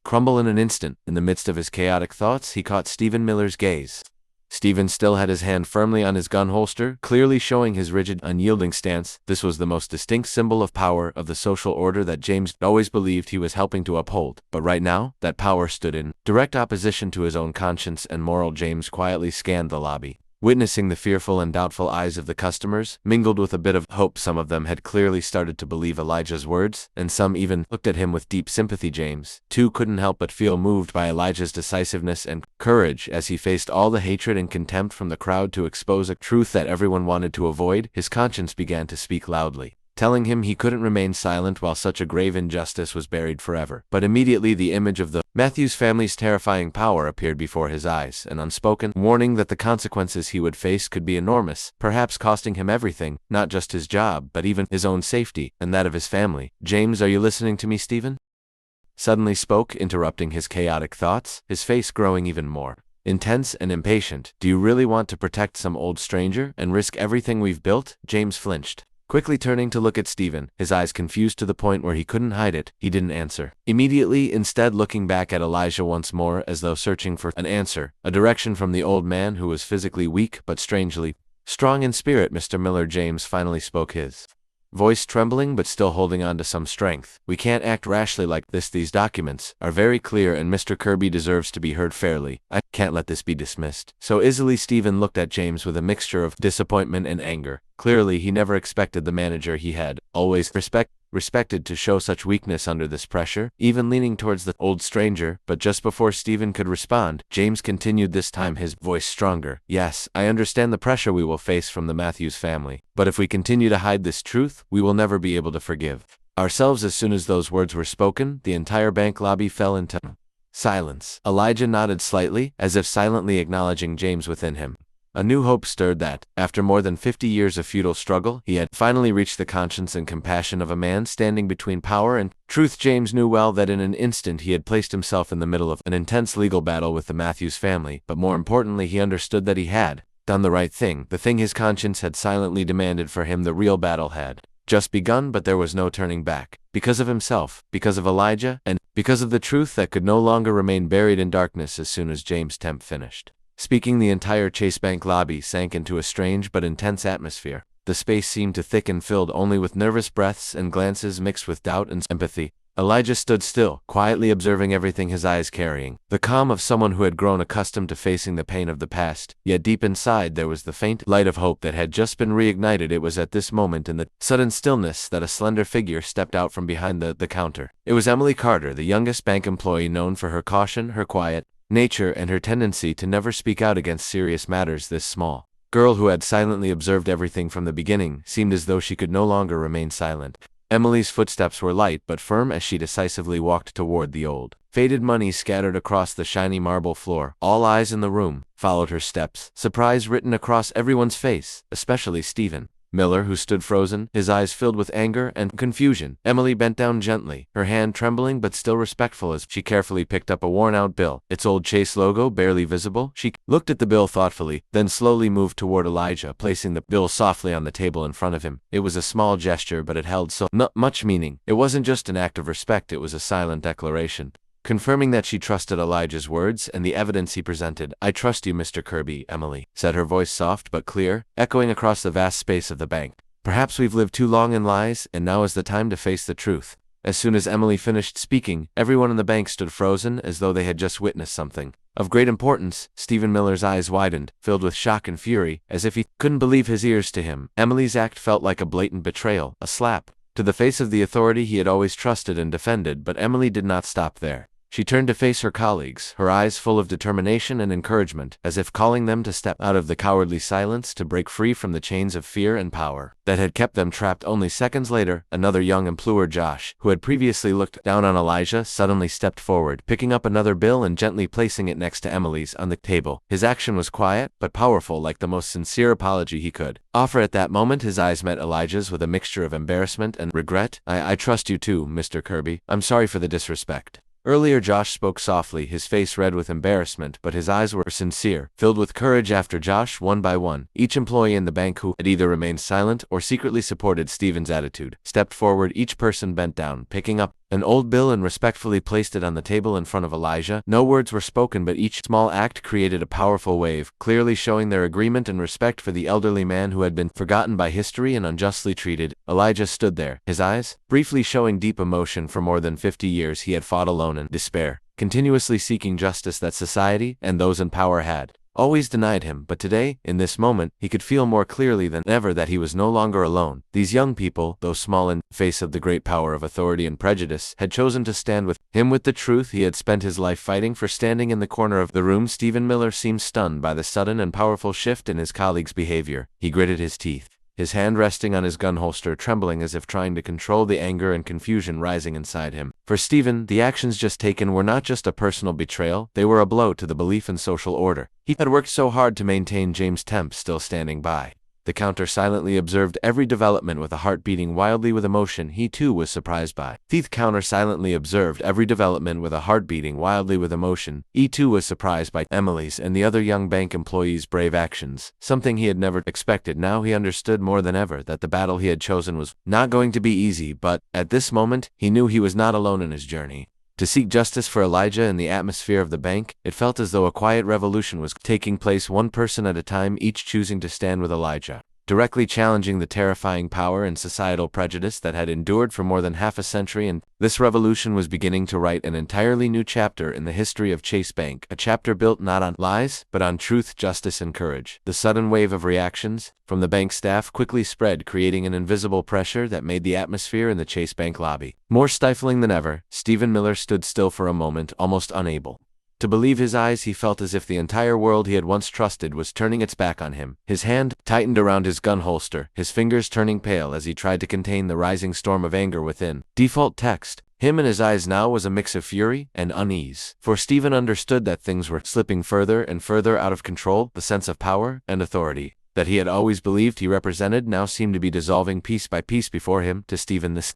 crumble in an instant. In the midst of his chaotic thoughts, he caught Stephen Miller's gaze. Stephen still had his hand firmly on his gun holster, clearly showing his rigid, unyielding stance. This was the most distinct symbol of power, of the social order that James always believed he was helping to uphold. But right now, that power stood in direct opposition to his own conscience and moral. James quietly scanned the lobby, witnessing the fearful and doubtful eyes of the customers, mingled with a bit of hope. Some of them had clearly started to believe Elijah's words, and some even looked at him with deep sympathy. James, too, couldn't help but feel moved by Elijah's decisiveness and courage as he faced all the hatred and contempt from the crowd to expose a truth that everyone wanted to avoid. His conscience began to speak loudly, telling him he couldn't remain silent while such a grave injustice was buried forever. But immediately the image of the Matthews family's terrifying power appeared before his eyes, an unspoken warning that the consequences he would face could be enormous, perhaps costing him everything, not just his job, but even his own safety, and that of his family. "James, are you listening to me?" Stephen suddenly spoke, interrupting his chaotic thoughts, his face growing even more intense and impatient. "Do you really want to protect some old stranger and risk everything we've built?" James flinched, quickly turning to look at Stephen, his eyes confused to the point where he couldn't hide it. He didn't answer immediately, instead looking back at Elijah once more as though searching for an answer, a direction from the old man who was physically weak but strangely strong in spirit. "Mr. Miller," James finally spoke, his voice trembling but still holding on to some strength, "we can't act rashly like this. These documents are very clear and Mr. Kirby deserves to be heard fairly. I can't let this be dismissed so easily." Stephen looked at James with a mixture of disappointment and anger. Clearly, he never expected the manager he had always respected to show such weakness under this pressure, even leaning towards the old stranger. But just before Stephen could respond, James continued, this time his voice stronger. "Yes, I understand the pressure we will face from the Matthews family, but if we continue to hide this truth, we will never be able to forgive ourselves." As soon as those words were spoken, the entire bank lobby fell into silence. Elijah nodded slightly, as if silently acknowledging James within him. A new hope stirred that, after more than 50 years of futile struggle, he had finally reached the conscience and compassion of a man standing between power and truth. James knew well that in an instant he had placed himself in the middle of an intense legal battle with the Matthews family, but more importantly he understood that he had done the right thing, the thing his conscience had silently demanded for him. The real battle had just begun, but there was no turning back. Because of himself, because of Elijah, and because of the truth that could no longer remain buried in darkness. As soon as James Temp finished speaking, the entire Chase Bank lobby sank into a strange but intense atmosphere. The space seemed to thicken, filled only with nervous breaths and glances mixed with doubt and empathy. Elijah stood still, quietly observing everything, his eyes carrying the calm of someone who had grown accustomed to facing the pain of the past. Yet deep inside there was the faint light of hope that had just been reignited. It was at this moment, in the sudden stillness, that a slender figure stepped out from behind the counter. It was Emily Carter, the youngest bank employee, known for her caution, her quiet nature, and her tendency to never speak out against serious matters. This small girl, who had silently observed everything from the beginning, seemed as though she could no longer remain silent. Emily's footsteps were light but firm as she decisively walked toward the old, faded money scattered across the shiny marble floor. All eyes in the room followed her steps, surprise written across everyone's face, especially Stephen Miller, who stood frozen, his eyes filled with anger and confusion. Emily bent down gently, her hand trembling but still respectful as she carefully picked up a worn-out bill, its old Chase logo barely visible. She looked at the bill thoughtfully, then slowly moved toward Elijah, placing the bill softly on the table in front of him. It was a small gesture, but it held so much meaning. It wasn't just an act of respect, it was a silent declaration, confirming that she trusted Elijah's words and the evidence he presented. "I trust you, Mr. Kirby," Emily said, her voice soft but clear, echoing across the vast space of the bank. "Perhaps we've lived too long in lies, and now is the time to face the truth." As soon as Emily finished speaking, everyone in the bank stood frozen as though they had just witnessed something of great importance. Stephen Miller's eyes widened, filled with shock and fury, as if he couldn't believe his ears to him. Emily's act felt like a blatant betrayal, a slap to the face of the authority he had always trusted and defended. But Emily did not stop there. She turned to face her colleagues, her eyes full of determination and encouragement, as if calling them to step out of the cowardly silence, to break free from the chains of fear and power that had kept them trapped. Only seconds later, another young employer, Josh, who had previously looked down on Elijah, suddenly stepped forward, picking up another bill and gently placing it next to Emily's on the table. His action was quiet, but powerful, like the most sincere apology he could offer at that moment. His eyes met Elijah's with a mixture of embarrassment and regret. I trust you too, Mr. Kirby. I'm sorry for the disrespect." Earlier, Josh spoke softly, his face red with embarrassment, but his eyes were sincere, filled with courage. After Josh, one by one, each employee in the bank who had either remained silent or secretly supported Stephen's attitude stepped forward. Each person bent down, picking up an old bill and respectfully placed it on the table in front of Elijah. No words were spoken, but each small act created a powerful wave, clearly showing their agreement and respect for the elderly man who had been forgotten by history and unjustly treated. Elijah stood there, his eyes briefly showing deep emotion. For more than 50 years he had fought alone in despair, continuously seeking justice that society and those in power had always denied him. But today, in this moment, he could feel more clearly than ever that he was no longer alone. These young people, though small in face of the great power of authority and prejudice, had chosen to stand with him, with the truth he had spent his life fighting for. Standing in the corner of the room, Stephen Miller seemed stunned by the sudden and powerful shift in his colleague's behavior. He gritted his teeth, his hand resting on his gun holster, trembling as if trying to control the anger and confusion rising inside him. For Stephen, the actions just taken were not just a personal betrayal, they were a blow to the belief in social order he had worked so hard to maintain. James Temp, still standing by the counter, silently observed every development with a heart beating wildly with emotion. He too was surprised by Thief counter silently observed every development with a heart beating wildly with emotion. He too was surprised by Emily's and the other young bank employees' brave actions, something he had never expected. Now he understood more than ever that the battle he had chosen was not going to be easy, but at this moment, he knew he was not alone in his journey to seek justice for Elijah. In the atmosphere of the bank, it felt as though a quiet revolution was taking place, one person at a time, each choosing to stand with Elijah, directly challenging the terrifying power and societal prejudice that had endured for more than half a century. And this revolution was beginning to write an entirely new chapter in the history of Chase Bank, a chapter built not on lies, but on truth, justice, and courage. The sudden wave of reactions from the bank staff quickly spread, creating an invisible pressure that made the atmosphere in the Chase Bank lobby more stifling than ever. Stephen Miller stood still for a moment, almost unable to believe his eyes. He felt as if the entire world he had once trusted was turning its back on him. His hand tightened around his gun holster, his fingers turning pale as he tried to contain the rising storm of anger within. Default text. Him in his eyes now was a mix of fury and unease. For Stephen understood that things were slipping further and further out of control. The sense of power and authority that he had always believed he represented now seemed to be dissolving piece by piece before him. To Stephen, this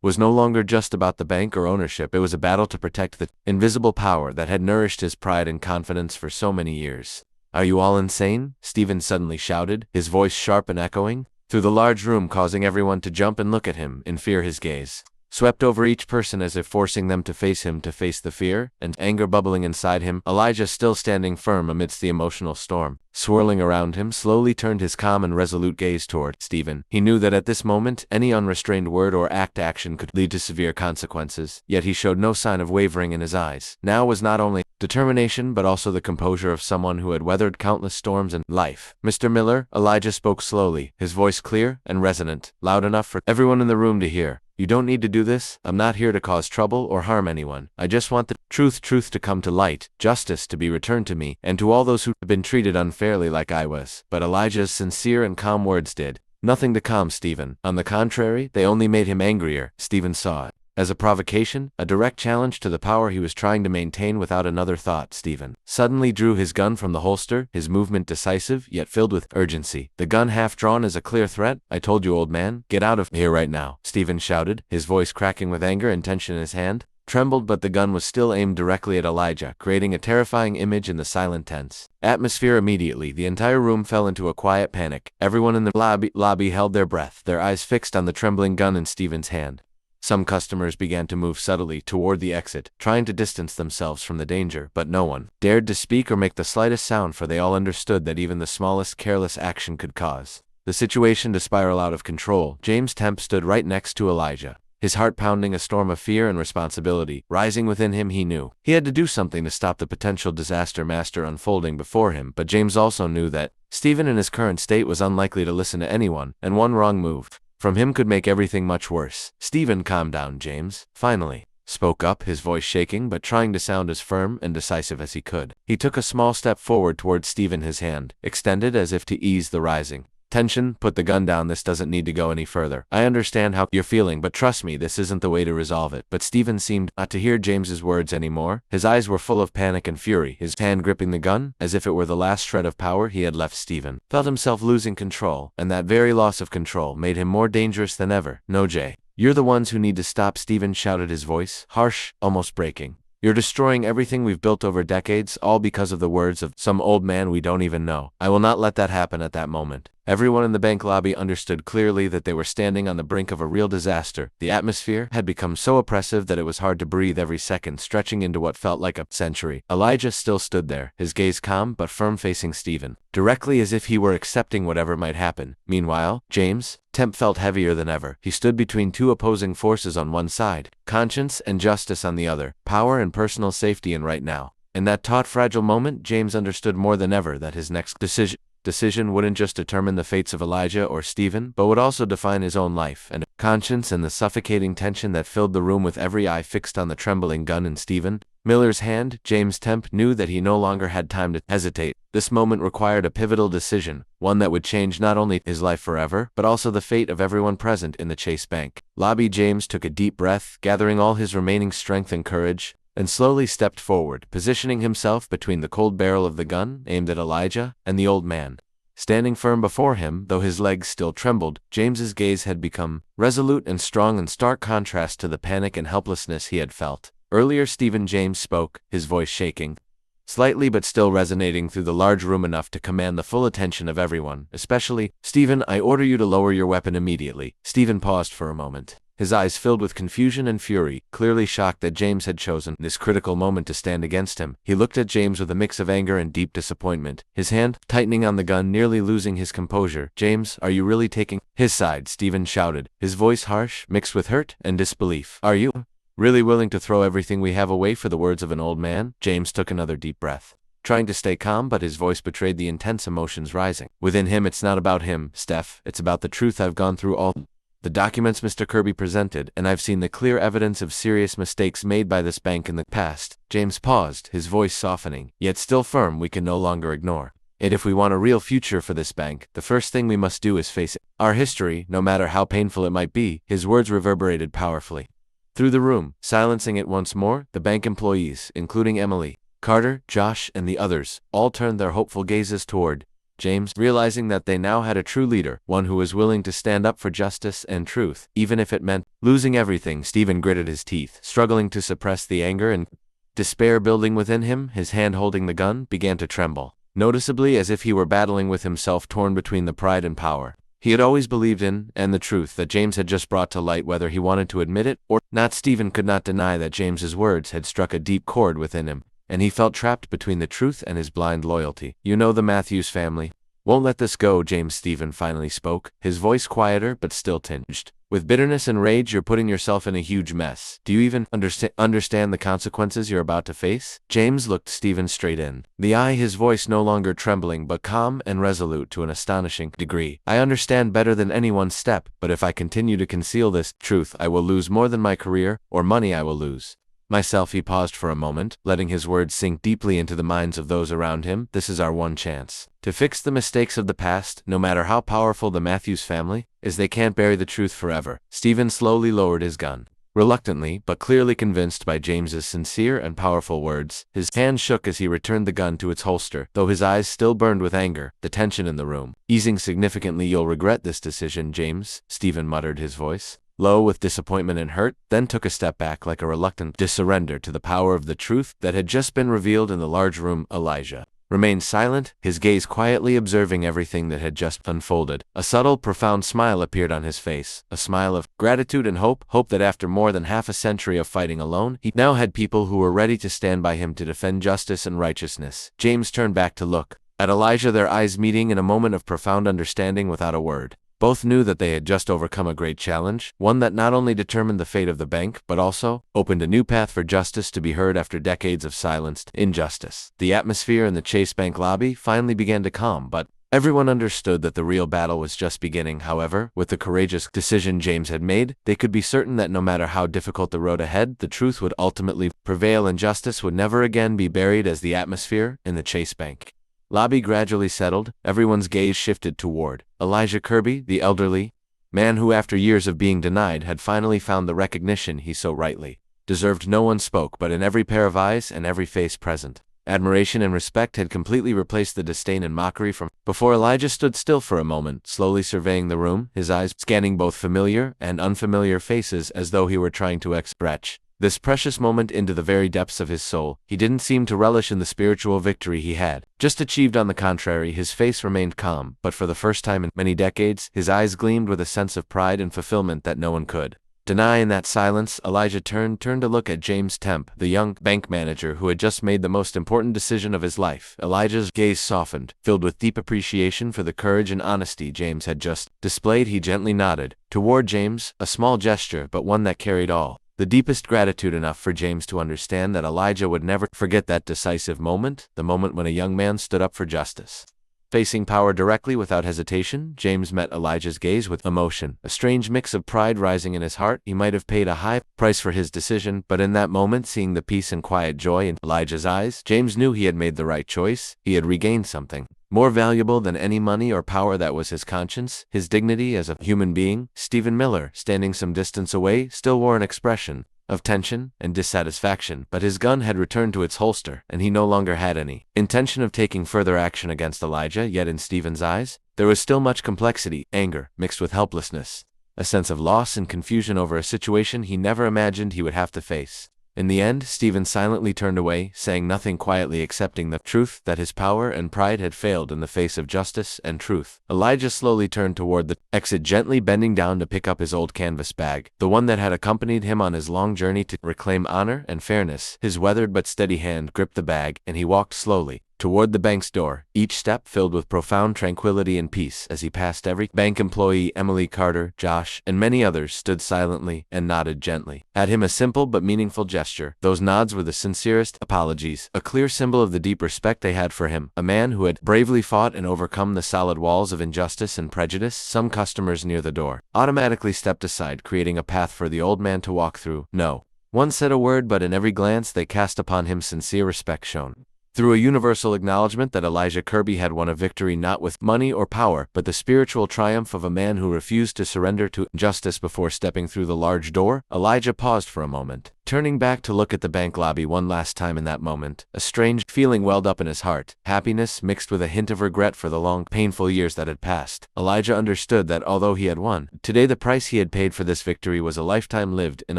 was no longer just about the bank or ownership. It was a battle to protect the invisible power that had nourished his pride and confidence for so many years. "Are you all insane?" Stephen suddenly shouted, his voice sharp and echoing through the large room, causing everyone to jump and look at him in fear. His gaze swept over each person as if forcing them to face him, to face the fear and anger bubbling inside him. Elijah, still standing firm amidst the emotional storm swirling around him, slowly turned his calm and resolute gaze toward Stephen. He knew that at this moment, any unrestrained word or action could lead to severe consequences, yet he showed no sign of wavering in his eyes. Now was not only determination but also the composure of someone who had weathered countless storms in life. "Mr. Miller," Elijah spoke slowly, his voice clear and resonant, loud enough for everyone in the room to hear. "You don't need to do this. I'm not here to cause trouble or harm anyone. I just want the truth to come to light, justice to be returned to me, and to all those who have been treated unfairly like I was." But Elijah's sincere and calm words did nothing to calm Stephen. On the contrary, they only made him angrier. Stephen saw it as a provocation, a direct challenge to the power he was trying to maintain. Without another thought, Stephen suddenly drew his gun from the holster, his movement decisive, yet filled with urgency. The gun half drawn as a clear threat. "I told you, old man, get out of here right now," Stephen shouted, his voice cracking with anger and tension in his hand. Trembled, but the gun was still aimed directly at Elijah, creating a terrifying image in the silent, tense atmosphere. Immediately, the entire room fell into a quiet panic. Everyone in the lobby held their breath, their eyes fixed on the trembling gun in Stephen's hand. Some customers began to move subtly toward the exit, trying to distance themselves from the danger, but no one dared to speak or make the slightest sound, for they all understood that even the smallest careless action could cause the situation to spiral out of control. James Temp stood right next to Elijah, his heart pounding, a storm of fear and responsibility rising within him. He knew he had to do something to stop the potential disaster master unfolding before him, but James also knew that Stephen in his current state was unlikely to listen to anyone, and one wrong move from him could make everything much worse. "Stephen, calm down," James finally spoke up, his voice shaking but trying to sound as firm and decisive as he could. He took a small step forward towards Stephen, his hand extended as if to ease the rising tension. "Put the gun down. This doesn't need to go any further. I understand how you're feeling, but trust me, this isn't the way to resolve it." But Stephen seemed not to hear James's words anymore. His eyes were full of panic and fury, his hand gripping the gun as if it were the last shred of power he had left. Stephen felt himself losing control, and that very loss of control made him more dangerous than ever. "No, Jay. You're the ones who need to stop," Stephen shouted, his voice harsh, almost breaking. "You're destroying everything we've built over decades, all because of the words of some old man we don't even know. I will not let that happen." At that moment, everyone in the bank lobby understood clearly that they were standing on the brink of a real disaster. The atmosphere had become so oppressive that it was hard to breathe, every second stretching into what felt like a century. Elijah still stood there, his gaze calm but firm, facing Stephen directly, as if he were accepting whatever might happen. Meanwhile, James Temp felt heavier than ever. He stood between two opposing forces: on one side, conscience and justice; on the other, power and personal safety. And right now, in that taut, fragile moment, James understood more than ever that his next decision wouldn't just determine the fates of Elijah or Stephen, but would also define his own life and conscience. And the suffocating tension that filled the room with every eye fixed on the trembling gun in Stephen Miller's hand, James Temp knew that he no longer had time to hesitate. This moment required a pivotal decision, one that would change not only his life forever, but also the fate of everyone present in the Chase Bank lobby. James took a deep breath, gathering all his remaining strength and courage, and slowly stepped forward, positioning himself between the cold barrel of the gun aimed at Elijah and the old man standing firm before him. Though his legs still trembled, James's gaze had become resolute and strong, in stark contrast to the panic and helplessness he had felt earlier. "Stephen," James spoke, his voice shaking slightly but still resonating through the large room enough to command the full attention of everyone, especially Stephen, "I order you to lower your weapon immediately." Stephen paused for a moment, his eyes filled with confusion and fury, clearly shocked that James had chosen this critical moment to stand against him. He looked at James with a mix of anger and deep disappointment, his hand tightening on the gun, nearly losing his composure. "James, are you really taking his side?" Stephen shouted, his voice harsh, mixed with hurt and disbelief. "Are you really willing to throw everything we have away for the words of an old man?" James took another deep breath, trying to stay calm, but his voice betrayed the intense emotions rising within him. "It's not about him, Steph. It's about the truth. I've gone through all the documents Mr. Kirby presented, and I've seen the clear evidence of serious mistakes made by this bank in the past." James paused, his voice softening, yet still firm. "We can no longer ignore it. If we want a real future for this bank, the first thing we must do is face it. Our history, no matter how painful it might be." His words reverberated powerfully through the room, silencing it once more. The bank employees, including Emily, Carter, Josh, and the others, all turned their hopeful gazes toward James, realizing that they now had a true leader, one who was willing to stand up for justice and truth, even if it meant losing everything. Stephen gritted his teeth, struggling to suppress the anger and despair building within him. His hand holding the gun began to tremble noticeably, as if he were battling with himself, torn between the pride and power he had always believed in, and the truth that James had just brought to light, whether he wanted to admit it or not. Stephen could not deny that James's words had struck a deep chord within him, and he felt trapped between the truth and his blind loyalty. "You know the Matthews family won't let this go, James." Stephen finally spoke, his voice quieter but still tinged with bitterness and rage. "You're putting yourself in a huge mess. Do you even understand the consequences you're about to face?" James looked Stephen straight in the eye, his voice no longer trembling but calm and resolute to an astonishing degree. "I understand better than anyone, Step, but if I continue to conceal this truth, I will lose more than my career or money. I will lose Myself, he paused for a moment, letting his words sink deeply into the minds of those around him. This is our one chance to fix the mistakes of the past, no matter how powerful the Matthews family is. They can't bury the truth forever. Stephen slowly lowered his gun. Reluctantly, but clearly convinced by James's sincere and powerful words, his hand shook as he returned the gun to its holster, though his eyes still burned with anger, the tension in the room easing significantly. "You'll regret this decision, James," Stephen muttered, his voice low with disappointment and hurt, then took a step back like a reluctant surrender to the power of the truth that had just been revealed in the large room. Elijah remained silent, his gaze quietly observing everything that had just unfolded. A subtle, profound smile appeared on his face, a smile of gratitude and hope that after more than half a century of fighting alone, he now had people who were ready to stand by him to defend justice and righteousness. James turned back to look at Elijah, their eyes meeting in a moment of profound understanding. Without a word, both knew that they had just overcome a great challenge, one that not only determined the fate of the bank, but also opened a new path for justice to be heard after decades of silenced injustice. The atmosphere in the Chase Bank lobby finally began to calm, but everyone understood that the real battle was just beginning. However, with the courageous decision James had made, they could be certain that no matter how difficult the road ahead, the truth would ultimately prevail and justice would never again be buried. As the atmosphere in the Chase Bank lobby gradually settled, everyone's gaze shifted toward Elijah Kirby, the elderly man who, after years of being denied, had finally found the recognition he so rightly deserved. No one spoke, but in every pair of eyes and every face present, admiration and respect had completely replaced the disdain and mockery from before. Elijah stood still for a moment, slowly surveying the room, his eyes scanning both familiar and unfamiliar faces as though he were trying to stretch this precious moment into the very depths of his soul. He didn't seem to relish in the spiritual victory he had just achieved. On the contrary, his face remained calm, but for the first time in many decades, his eyes gleamed with a sense of pride and fulfillment that no one could deny. In that silence, Elijah turned to look at James Temp, the young bank manager who had just made the most important decision of his life. Elijah's gaze softened, filled with deep appreciation for the courage and honesty James had just displayed. He gently nodded toward James, a small gesture, but one that carried all the deepest gratitude, enough for James to understand that Elijah would never forget that decisive moment, the moment when a young man stood up for justice. Facing power directly without hesitation, James met Elijah's gaze with emotion, a strange mix of pride rising in his heart. He might have paid a high price for his decision, but in that moment, seeing the peace and quiet joy in Elijah's eyes, James knew he had made the right choice. He had regained something more valuable than any money or power, that was his conscience, his dignity as a human being. Stephen Miller, standing some distance away, still wore an expression of tension and dissatisfaction, but his gun had returned to its holster, and he no longer had any intention of taking further action against Elijah. Yet in Stephen's eyes, there was still much complexity, anger mixed with helplessness, a sense of loss and confusion over a situation he never imagined he would have to face. In the end, Stephen silently turned away, saying nothing, quietly accepting the truth that his power and pride had failed in the face of justice and truth. Elijah slowly turned toward the exit, gently bending down to pick up his old canvas bag, the one that had accompanied him on his long journey to reclaim honor and fairness. His weathered but steady hand gripped the bag, and he walked slowly toward the bank's door, each step filled with profound tranquility and peace. As he passed every bank employee, Emily, Carter, Josh, and many others stood silently and nodded gently at him, a simple but meaningful gesture. Those nods were the sincerest apologies, a clear symbol of the deep respect they had for him, a man who had bravely fought and overcome the solid walls of injustice and prejudice. Some customers near the door automatically stepped aside, creating a path for the old man to walk through. No one said a word, but in every glance they cast upon him, sincere respect shone through, a universal acknowledgement that Elijah Kirby had won a victory not with money or power, but the spiritual triumph of a man who refused to surrender to justice. Before stepping through the large door, Elijah paused for a moment, turning back to look at the bank lobby one last time. In that moment, a strange feeling welled up in his heart, happiness mixed with a hint of regret for the long, painful years that had passed. Elijah understood that although he had won today, the price he had paid for this victory was a lifetime lived in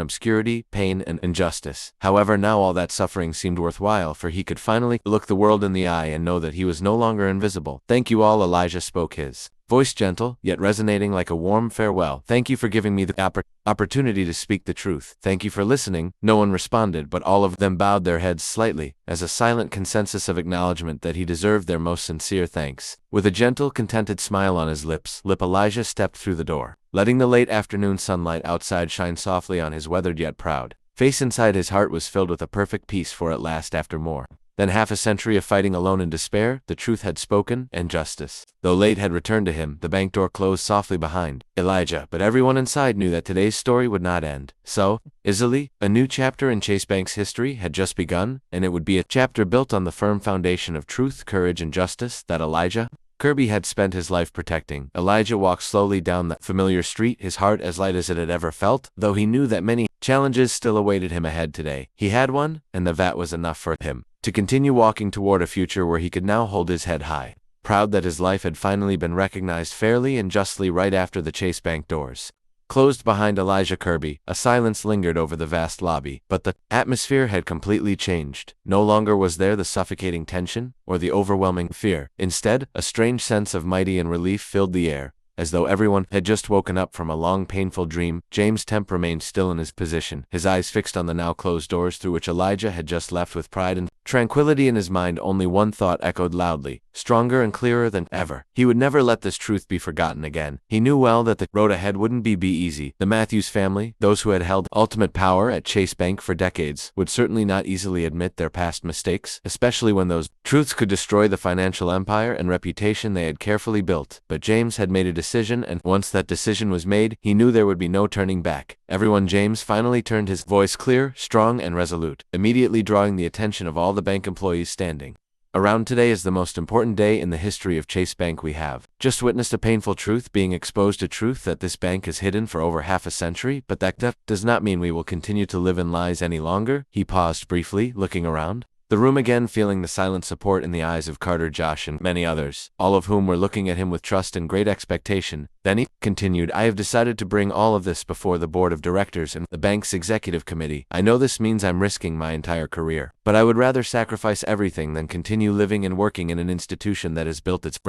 obscurity, pain, and injustice. However, now all that suffering seemed worthwhile, for he could finally look the world in the eye and know that he was no longer invisible. "Thank you all," Elijah spoke, his voice gentle, yet resonating like a warm farewell. "Thank you for giving me the opportunity to speak the truth. Thank you for listening." No one responded, but all of them bowed their heads slightly, as a silent consensus of acknowledgement that he deserved their most sincere thanks. With a gentle, contented smile on his lips, Elijah stepped through the door, letting the late afternoon sunlight outside shine softly on his weathered yet proud face. Inside, his heart was filled with a perfect peace, for at last, after more Then half a century of fighting alone in despair, the truth had spoken, and justice, though late, had returned to him. The bank door closed softly behind Elijah, but everyone inside knew that today's story would not end so easily. A new chapter in Chase Bank's history had just begun, and it would be a chapter built on the firm foundation of truth, courage, and justice that Elijah Kirby had spent his life protecting. Elijah walked slowly down the familiar street, his heart as light as it had ever felt, though he knew that many challenges still awaited him ahead today. He had one, and that was enough for him to continue walking toward a future where he could now hold his head high, proud that his life had finally been recognized fairly and justly. Right after the Chase Bank doors closed behind Elijah Kirby, a silence lingered over the vast lobby, but the atmosphere had completely changed. No longer was there the suffocating tension or the overwhelming fear. Instead, a strange sense of mighty and relief filled the air, as though everyone had just woken up from a long, painful dream. James Temp remained still in his position, his eyes fixed on the now closed doors through which Elijah had just left. With pride and tranquility in his mind, only one thought echoed loudly, stronger and clearer than ever. He would never let this truth be forgotten again. He knew well that the road ahead wouldn't be easy. The Matthews family, those who had held ultimate power at Chase Bank for decades, would certainly not easily admit their past mistakes, especially when those truths could destroy the financial empire and reputation they had carefully built. But James had made a decision, and once that decision was made, he knew there would be no turning back. Everyone, James finally turned, his voice clear, strong, and resolute, immediately drawing the attention of all the bank employees standing around. Today is the most important day in the history of Chase Bank. We have just witnessed a painful truth being exposed, a truth that this bank has hidden for over half a century, but that does not mean we will continue to live in lies any longer. He paused briefly, looking around the room again, feeling the silent support in the eyes of Carter, Josh, and many others, all of whom were looking at him with trust and great expectation. Then he continued, I have decided to bring all of this before the board of directors and the bank's executive committee. I know this means I'm risking my entire career, but I would rather sacrifice everything than continue living and working in an institution that has built its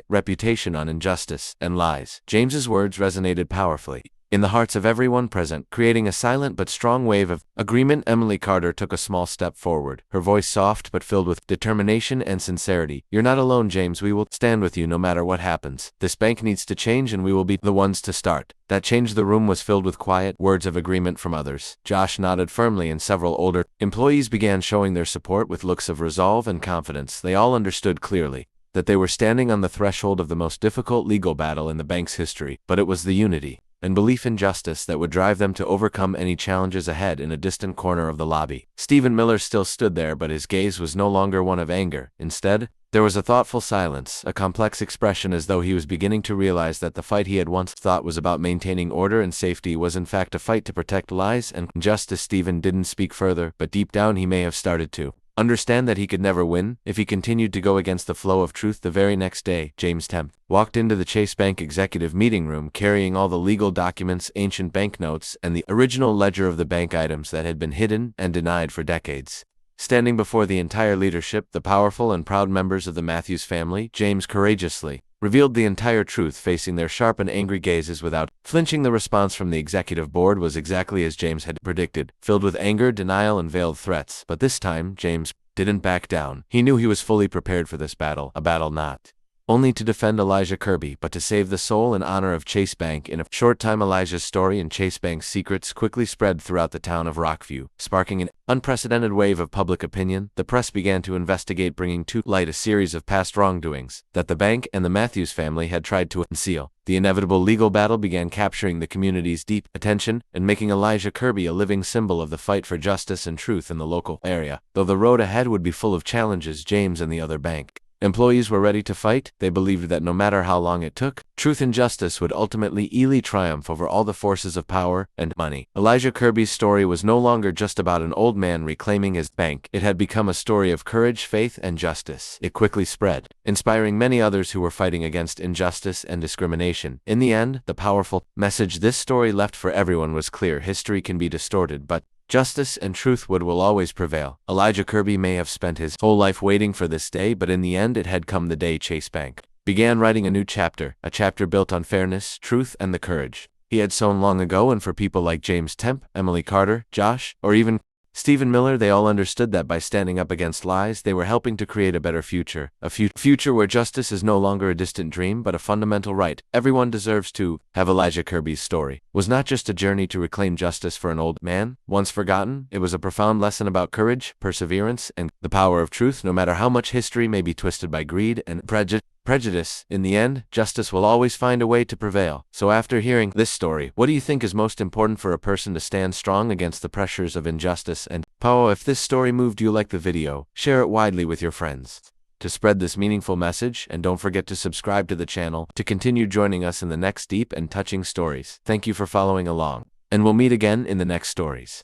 reputation on injustice and lies. James's words resonated powerfully in the hearts of everyone present, creating a silent but strong wave of agreement. Emily Carter took a small step forward, her voice soft but filled with determination and sincerity. You're not alone, James. We will stand with you no matter what happens. This bank needs to change, and we will be the ones to start that change. The room was filled with quiet words of agreement from others. Josh nodded firmly, and several older employees began showing their support with looks of resolve and confidence. They all understood clearly that they were standing on the threshold of the most difficult legal battle in the bank's history, but it was the unity and belief in justice that would drive them to overcome any challenges ahead. In a distant corner of the lobby, Stephen Miller still stood there, but his gaze was no longer one of anger. Instead, there was a thoughtful silence, a complex expression, as though he was beginning to realize that the fight he had once thought was about maintaining order and safety was in fact a fight to protect lies and justice. Stephen didn't speak further, but deep down he may have started to understand that he could never win if he continued to go against the flow of truth. The very next day, James Temp walked into the Chase Bank executive meeting room carrying all the legal documents, ancient banknotes, and the original ledger of the bank, items that had been hidden and denied for decades. Standing before the entire leadership, the powerful and proud members of the Matthews family, James courageously revealed the entire truth, facing their sharp and angry gazes without flinching. The response from the executive board was exactly as James had predicted, filled with anger, denial, and veiled threats. But this time, James didn't back down. He knew he was fully prepared for this battle, a battle not only to defend Elijah Kirby, but to save the soul and honor of Chase Bank. In a short time, Elijah's story and Chase Bank's secrets quickly spread throughout the town of Rockview, sparking an unprecedented wave of public opinion. The press began to investigate, bringing to light a series of past wrongdoings that the bank and the Matthews family had tried to conceal. The inevitable legal battle began capturing the community's deep attention and making Elijah Kirby a living symbol of the fight for justice and truth in the local area. Though the road ahead would be full of challenges, James and the other bank employees were ready to fight. They believed that no matter how long it took, truth and justice would ultimately triumph over all the forces of power and money. Elijah Kirby's story was no longer just about an old man reclaiming his bank. It had become a story of courage, faith, and justice. It quickly spread, inspiring many others who were fighting against injustice and discrimination. In the end, the powerful message this story left for everyone was clear. History can be distorted, but justice and truth will always prevail. Elijah Kirby may have spent his whole life waiting for this day, but in the end it had come. The day Chase Bank began writing a new chapter, a chapter built on fairness, truth, and the courage he had sown long ago. And for people like James Temp, Emily Carter, Josh, or even Stephen Miller, they all understood that by standing up against lies, they were helping to create a better future. A future where justice is no longer a distant dream, but a fundamental right. Everyone deserves to have. Elijah Kirby's story was not just a journey to reclaim justice for an old man once forgotten. It was a profound lesson about courage, perseverance, and the power of truth, no matter how much history may be twisted by greed and prejudice. In the end, justice will always find a way to prevail. So after hearing this story, what do you think is most important for a person to stand strong against the pressures of injustice and power? If this story moved you, like the video, share it widely with your friends to spread this meaningful message, and don't forget to subscribe to the channel to continue joining us in the next deep and touching stories. Thank you for following along, and we'll meet again in the next stories.